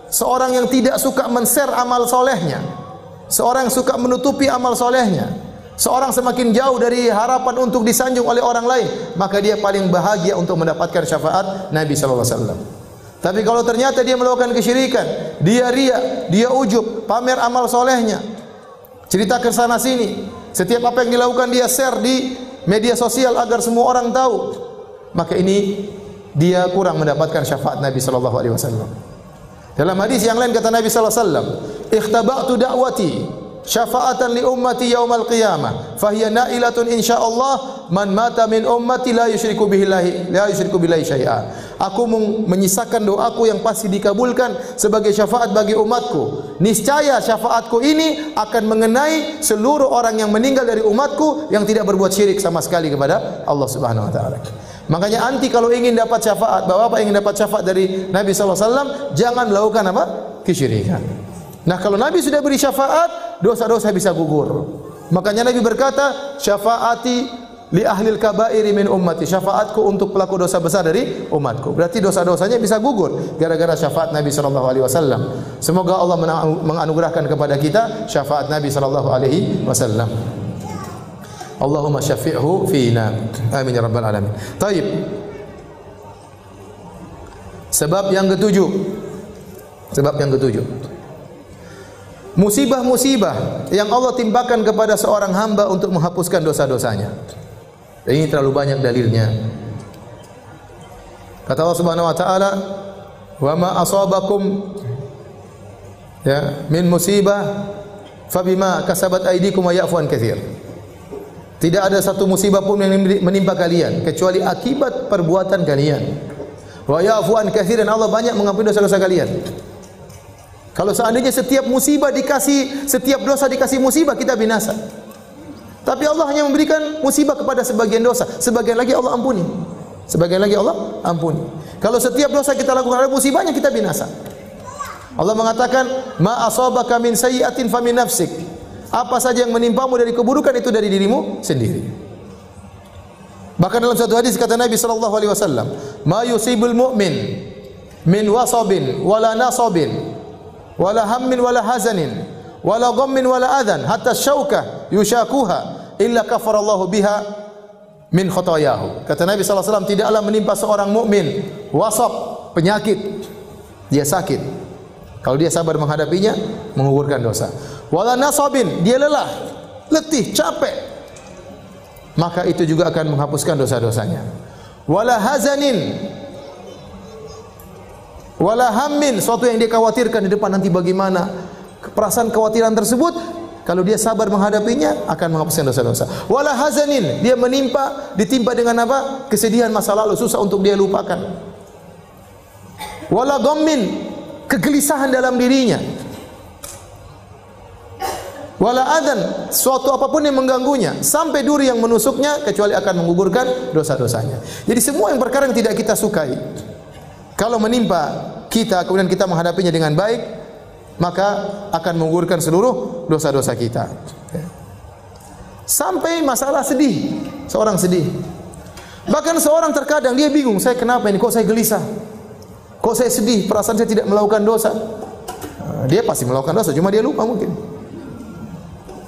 seorang yang tidak suka men-share amal solehnya, seorang yang suka menutupi amal solehnya, seorang semakin jauh dari harapan untuk disanjung oleh orang lain, maka dia paling bahagia untuk mendapatkan syafaat Nabi sallallahu alaihi wasallam. Tapi kalau ternyata dia melakukan kesyirikan, dia riya, dia ujub, pamer amal solehnya, cerita ke sana sini, setiap apa yang dilakukan dia share di media sosial agar semua orang tahu, maka ini dia kurang mendapatkan syafaat Nabi sallallahu alaihi wasallam. Dalam hadis yang lain kata Nabi sallallahu alaihi wasallam, "Ikhtaba'tu da'wati syafa'atan li ummati yaumal qiyamah, fahiya na'ilatun insyaallah man mata min ummati la yusyriku billahi syai'a." Aku menyisakan doaku yang pasti dikabulkan sebagai syafaat bagi umatku. Niscaya syafaatku ini akan mengenai seluruh orang yang meninggal dari umatku yang tidak berbuat syirik sama sekali kepada Allah Subhanahu wa taala. Makanya anti kalau ingin dapat syafaat, Bapak ingin dapat syafaat dari Nabi sallallahu alaihi wasallam, jangan melakukan apa? Kesyirikan. Nah, kalau Nabi sudah beri syafaat, dosa-dosa bisa gugur. Makanya Nabi berkata, "Syafaati li ahlil kabairi min ummati, syafaatku untuk pelaku dosa besar dari umatku. Berarti dosa-dosanya bisa gugur gara-gara syafaat Nabi sallallahu alaihi wasallam. Semoga Allah menganugerahkan kepada kita syafaat Nabi sallallahu alaihi wasallam. Allahumma syafi'hu fina. Amin ya rabbal alamin. Taib. Sebab yang ketujuh. Musibah-musibah yang Allah timpakan kepada seorang hamba untuk menghapuskan dosa-dosanya. Ini terlalu banyak dalilnya. Kata Allah Subhanahu wa taala, "Wa ma asabakum min musibah fabima kasabat aydikum wa ya'fu an katsir." Tidak ada satu musibah pun yang menimpa kalian kecuali akibat perbuatan kalian. Wa ya'fu an katsir, dan Allah banyak mengampuni dosa-dosa kalian. Kalau seandainya setiap dosa dikasih musibah, kita binasa. Tapi Allah hanya memberikan musibah kepada sebagian dosa, sebagian lagi Allah ampuni. Kalau setiap dosa kita lakukan ada musibahnya, kita binasa. Allah mengatakan, "Ma asabaka min sayyi'atin fa min nafsik." Apa saja yang menimpamu dari keburukan itu dari dirimu sendiri. Bahkan dalam satu hadis kata Nabi sallallahu alaihi wasallam, "Ma yusibul mu'min min wasabin wala nasabin wala hammin wala hazanin wala ghammin wala adhan hatta syauka yushakuha illa kafarallahu biha min khotayahu." Kata Nabi sallallahu alaihi wasallam, tidaklah menimpa seorang mukmin wasab, penyakit, dia sakit, kalau dia sabar menghadapinya, menggugurkan dosa. Wala nasabin, dia lelah, letih, capek, maka itu juga akan menghapuskan dosa-dosanya. Wala hazanin, wala hammin, suatu yang dia khawatirkan di depan nanti bagaimana. Perasaan kekhawatiran tersebut, kalau dia sabar menghadapinya, akan menghapuskan dosa-dosa. Wala hazanin, dia ditimpa dengan apa? Kesedihan masa lalu, susah untuk dia lupakan. Wala ghammin, kegelisahan dalam dirinya. Wala adzan, suatu apapun yang mengganggunya, sampai duri yang menusuknya, kecuali akan menggugurkan dosa-dosanya. Jadi semua yang perkara yang tidak kita sukai, kalau menimpa kita kemudian kita menghadapinya dengan baik, maka akan menggugurkan seluruh dosa-dosa kita. Sampai masalah sedih, seorang sedih. Bahkan seorang terkadang dia bingung, saya kenapa ini, kok saya gelisah, kok saya sedih, perasaan saya tidak melakukan dosa. Dia pasti melakukan dosa, cuma dia lupa mungkin.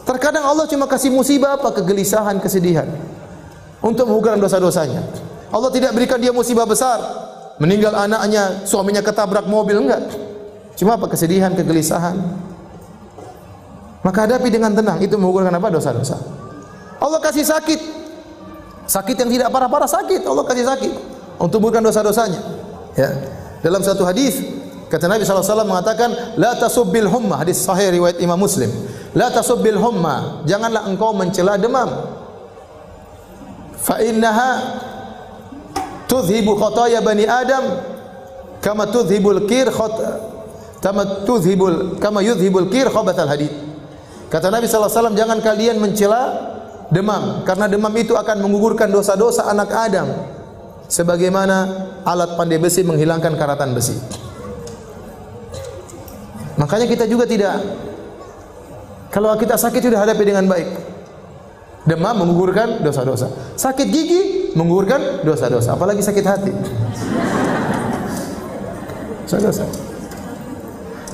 Terkadang Allah cuma kasih musibah apa? Kegelisahan, kesedihan, untuk menggugurkan dosa-dosanya. Allah tidak berikan dia musibah besar, meninggal anaknya, suaminya ketabrak mobil, enggak. Cuma apa? Kesedihan, kegelisahan. Maka hadapi dengan tenang, itu menggugurkan apa? Dosa-dosa. Allah kasih sakit yang tidak parah-parah, sakit, Allah kasih sakit untuk menggugurkan dosa-dosanya. Ya. Dalam satu hadis kata Nabi SAW mengatakan, la tasubbil humma, hadis sahih riwayat Imam Muslim. La tasubbil humma, janganlah engkau mencela demam. Fa innaha tudhibu khataya bani Adam kama yudhibul kir khabathal hadid. Kata Nabi SAW, jangan kalian mencela demam, karena demam itu akan menggugurkan dosa-dosa anak Adam sebagaimana alat pandai besi menghilangkan karatan besi. Makanya kita juga tidak, kalau kita sakit sudah hadapi dengan baik. Demam menggugurkan dosa-dosa, sakit gigi menggugurkan dosa-dosa, apalagi sakit hati. Dosa-dosa.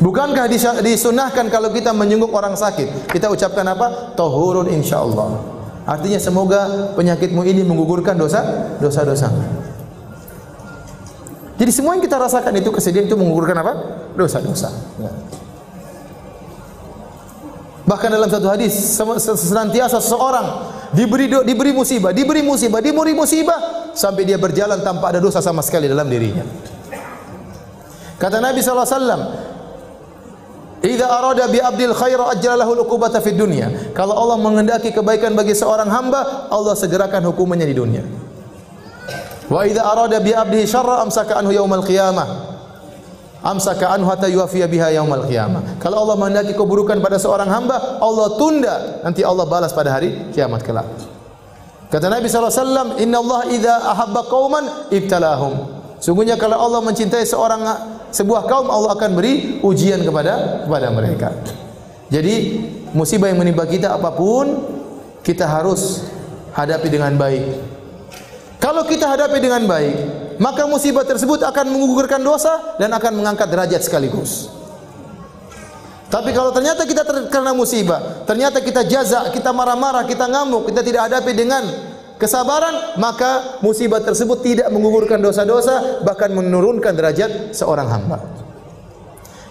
Bukankah disunahkan kalau kita menjenguk orang sakit, kita ucapkan apa? Tahurun insyaallah. Artinya semoga penyakitmu ini menggugurkan dosa-dosa. Jadi semua yang kita rasakan itu, kesedihan itu menggugurkan apa? Dosa-dosa. Ya. Bahkan dalam satu hadis, senantiasa seseorang diberi musibah sampai dia berjalan tanpa ada dosa sama sekali dalam dirinya. Kata Nabi SAW, idza arada bi abdil khaira ajjalahu al-uqubata fid dunya. Kalau Allah menghendaki kebaikan bagi seorang hamba, Allah segerakan hukumannya di dunia. Wa idza arada bi abdihi syarra amsaka anhu yaumal qiyamah. Amsaka anhu hatta yuwafiya biha yaumal qiyamah. Kalau Allah menghendaki keburukan pada seorang hamba, Allah tunda, nanti Allah balas pada hari kiamat kelak. Kata Nabi SAW, inna Allah idza ahabba qauman ibtalahum. Sungguhnya kalau Allah mencintai sebuah kaum, Allah akan beri ujian kepada mereka. Jadi musibah yang menimpa kita apapun, kita harus hadapi dengan baik. Kalau kita hadapi dengan baik, maka musibah tersebut akan menggugurkan dosa dan akan mengangkat derajat sekaligus. Tapi kalau ternyata kita terkena musibah, ternyata kita jaza, kita marah-marah, kita ngamuk, kita tidak hadapi dengan kesabaran, maka musibah tersebut tidak menggugurkan dosa-dosa, bahkan menurunkan derajat seorang hamba.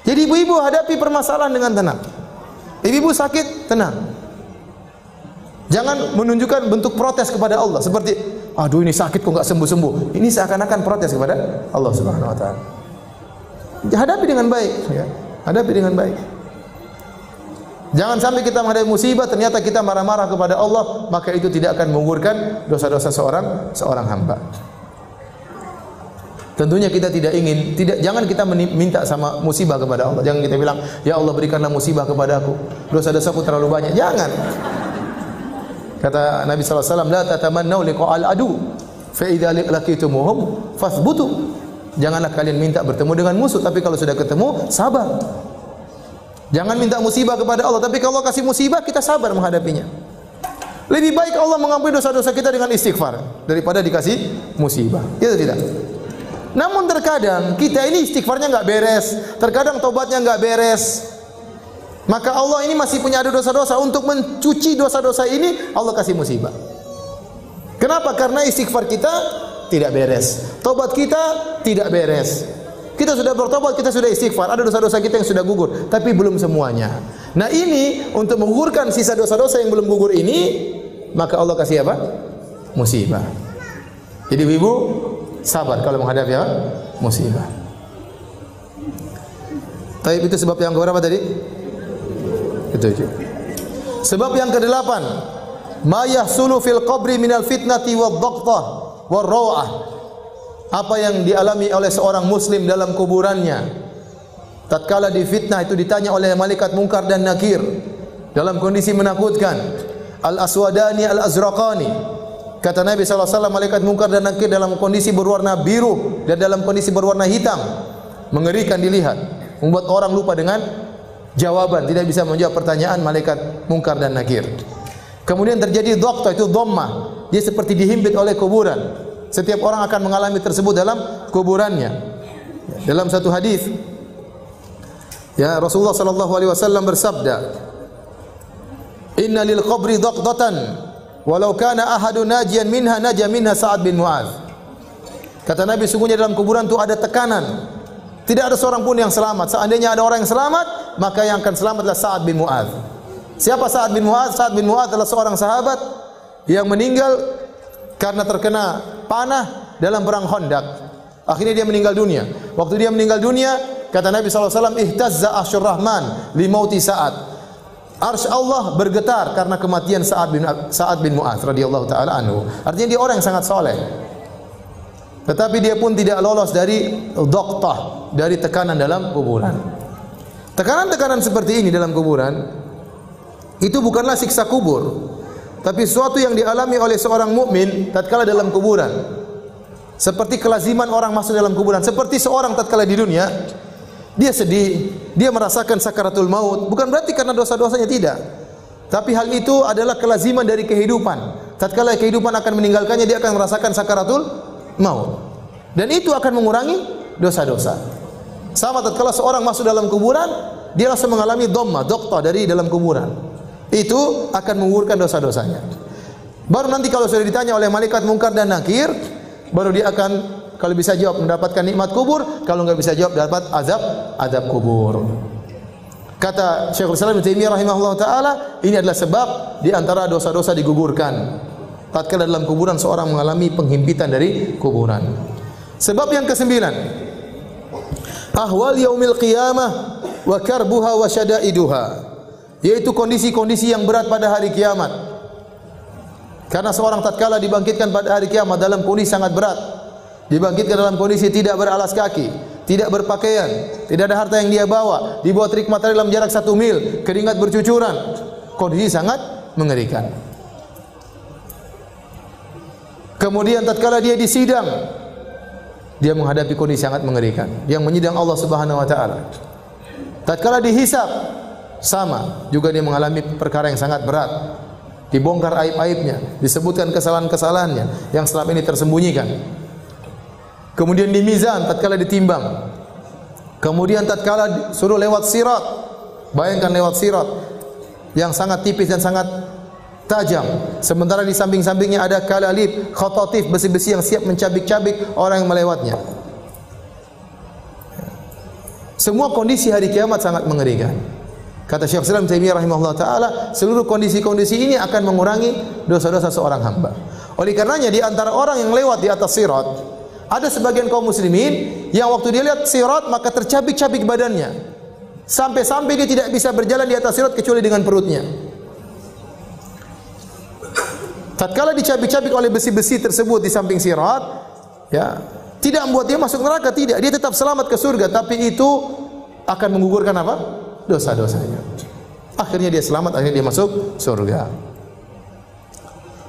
Jadi ibu-ibu hadapi permasalahan dengan tenang. Ibu-ibu sakit, tenang. Jangan menunjukkan bentuk protes kepada Allah seperti, aduh ini sakit kok nggak sembuh-sembuh. Ini seakan-akan protes kepada Allah Subhanahu wa taala. Hadapi dengan baik, ya. Hadapi dengan baik. Jangan sampai kita menghadapi musibah ternyata kita marah-marah kepada Allah, maka itu tidak akan menggugurkan dosa-dosa seorang hamba. Tentunya kita tidak ingin, jangan kita minta sama musibah kepada Allah. Jangan kita bilang, ya Allah berikanlah musibah kepadaku, dosa-dosaku terlalu banyak. Jangan. Kata Nabi sallallahu alaihi wasallam, la tatamannau liqa'al adu, fa idza laqitumuhum fathbutu. Janganlah kalian minta bertemu dengan musuh, tapi kalau sudah ketemu sabar. Jangan minta musibah kepada Allah, tapi kalau kasih musibah kita sabar menghadapinya. Lebih baik Allah mengampuni dosa-dosa kita dengan istighfar daripada dikasih musibah. Itu tidak. Namun terkadang kita ini istighfarnya enggak beres, terkadang tobatnya enggak beres. Maka Allah ini masih punya ada dosa-dosa, untuk mencuci dosa-dosa ini Allah kasih musibah. Kenapa? Karena istighfar kita tidak beres, tobat kita tidak beres. Kita sudah bertobat, kita sudah istighfar, ada dosa-dosa kita yang sudah gugur, tapi belum semuanya. Nah ini untuk menggugurkan sisa dosa-dosa yang belum gugur ini, maka Allah kasih apa? Musibah. Jadi ibu sabar kalau menghadapi apa? Musibah. Tapi itu sebab yang keberapa tadi? Ketujuh. Sebab yang kedelapan, ma yahsulu fil qabri minal fitnati wad dhaqtah war raw'ah. Apa yang dialami oleh seorang muslim dalam kuburannya tatkala difitnah, itu ditanya oleh malaikat Munkar dan Nakir dalam kondisi menakutkan. Al-aswadani al-azraqani, kata Nabi SAW, malaikat Munkar dan Nakir dalam kondisi berwarna biru dan dalam kondisi berwarna hitam, mengerikan dilihat, membuat orang lupa dengan jawaban, tidak bisa menjawab pertanyaan malaikat Munkar dan Nakir. Kemudian terjadi dhaqtah, itu dhammah, dia seperti dihimpit oleh kuburan. Setiap orang akan mengalami tersebut dalam kuburannya. Dalam satu hadis, ya Rasulullah sallallahu alaihi wasallam bersabda, "Inna lil qabri dhaqdatan, walau kana ahadun najian minha naja minha Sa'ad bin Mu'adz." Kata Nabi, sungguhnya dalam kuburan itu ada tekanan. Tidak ada seorang pun yang selamat. Seandainya ada orang yang selamat, maka yang akan selamat adalah Sa'ad bin Mu'adz. Siapa Sa'ad bin Mu'adz? Sa'ad bin Mu'adz adalah seorang sahabat yang meninggal karena terkena panah dalam perang Khandaq. Akhirnya dia meninggal dunia. Waktu dia meninggal dunia, kata Nabi SAW, ihtazza arsyur rahman li mauti Sa'ad. Arsy Allah bergetar karena kematian Sa'ad bin Mu'adz radhiyallahu taala anhu. Artinya dia orang yang sangat soleh. Tetapi dia pun tidak lolos dari dhaqtah, dari tekanan dalam kuburan. Tekanan-tekanan seperti ini dalam kuburan itu bukanlah siksa kubur, tapi sesuatu yang dialami oleh seorang mukmin tatkala dalam kuburan. Seperti kelaziman orang masuk dalam kuburan, seperti seorang tatkala di dunia dia sedih, dia merasakan sakaratul maut, bukan berarti karena dosa-dosanya, tidak. Tapi hal itu adalah kelaziman dari kehidupan. Tatkala kehidupan akan meninggalkannya, dia akan merasakan sakaratul maut. Dan itu akan mengurangi dosa-dosa. Sama tatkala seorang masuk dalam kuburan, dia langsung mengalami dhammah, dhaqtah dari dalam kuburan. Itu akan menggugurkan dosa-dosanya. Baru nanti kalau sudah ditanya oleh malaikat Munkar dan Nakir, baru dia akan, kalau bisa jawab, mendapatkan nikmat kubur, kalau enggak bisa jawab, dapat azab kubur. Kata Syekhul Islam Ibnu Taimiyah rahimahullah taala, ini adalah sebab di antara dosa-dosa digugurkan tatkala dalam kuburan seorang mengalami penghimpitan dari kuburan. Sebab yang kesembilan, ahwal yaumil qiyamah wa karbuha wa syada'iduha, yaitu kondisi-kondisi yang berat pada hari kiamat. Karena seorang tatkala dibangkitkan pada hari kiamat dalam kondisi sangat berat, dibangkitkan dalam kondisi tidak beralas kaki, tidak berpakaian, tidak ada harta yang dia bawa, dibawa terik matahari dalam jarak 1 mil, keringat bercucuran, kondisi sangat mengerikan. Kemudian tatkala dia disidang, dia menghadapi kondisi sangat mengerikan, yang menyidang Allah Subhanahu wa taala. Tatkala dihisab, sama juga dia mengalami perkara yang sangat berat. dibongkar aib-aibnya, disebutkan kesalahan-kesalahannya yang selama ini tersembunyikan. Kemudian di mizan tatkala ditimbang. Kemudian tatkala suruh lewat sirat. Bayangkan lewat sirat yang sangat tipis dan sangat tajam. Sementara di samping-sampingnya ada kalalib, khatatif, besi-besi yang siap mencabik-cabik orang yang melewatnya. Semua kondisi hari kiamat sangat mengerikan. Kata Syekh Islam Taimiyah rahimahullah taala, seluruh kondisi-kondisi ini akan mengurangi dosa-dosa seorang hamba. Oleh karenanya di antara orang yang lewat di atas sirat, ada sebagian kaum muslimin yang waktu dia lihat sirat maka tercabik-cabik badannya. Sampai-sampai dia tidak bisa berjalan di atas sirat kecuali dengan perutnya. Tatkala dicabik-cabik oleh besi-besi tersebut di samping sirat, ya, tidak membuat dia masuk neraka, tidak. Dia tetap selamat ke surga, tapi itu akan menggugurkan apa? Dosa-dosanya. Akhirnya dia selamat, akhirnya dia masuk surga.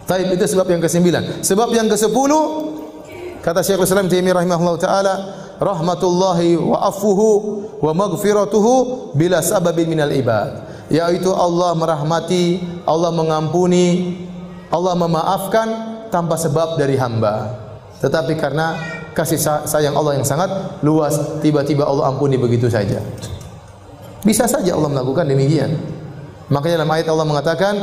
Taib, itu sebab yang ke-9. Sebab yang ke-10, kata Syekhul Islam Taimiyah rahimahullah taala, rahmatullahi wa afuhu wa maghfiratuhu bila sababin minal ibad. Yaitu Allah merahmati, Allah mengampuni, Allah memaafkan tanpa sebab dari hamba. Tetapi karena kasih sayang Allah yang sangat luas, tiba-tiba Allah ampuni begitu saja. Bisa saja Allah melakukan demikian. Makanya dalam ayat Allah mengatakan,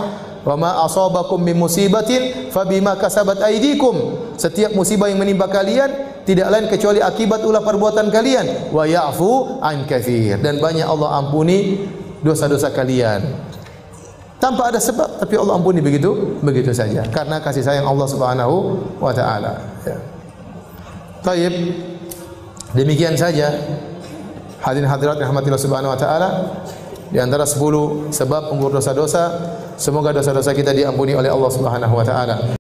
"Wa ma asabakum min musibatin fabima kasabat aydikum." Setiap musibah yang menimpa kalian tidak lain kecuali akibat ulah perbuatan kalian. Wa ya'fu an katsir. Dan banyak Allah ampuni dosa-dosa kalian. Tanpa ada sebab, tapi Allah ampuni begitu saja karena kasih sayang Allah Subhanahu wa taala. Ya. Baik. Demikian saja hadirin hadirat rahmatillah subhanahu wa ta'ala, di antara 10 sebab penggugur dosa-dosa. Semoga dosa-dosa kita diampuni oleh Allah Subhanahu wa taala.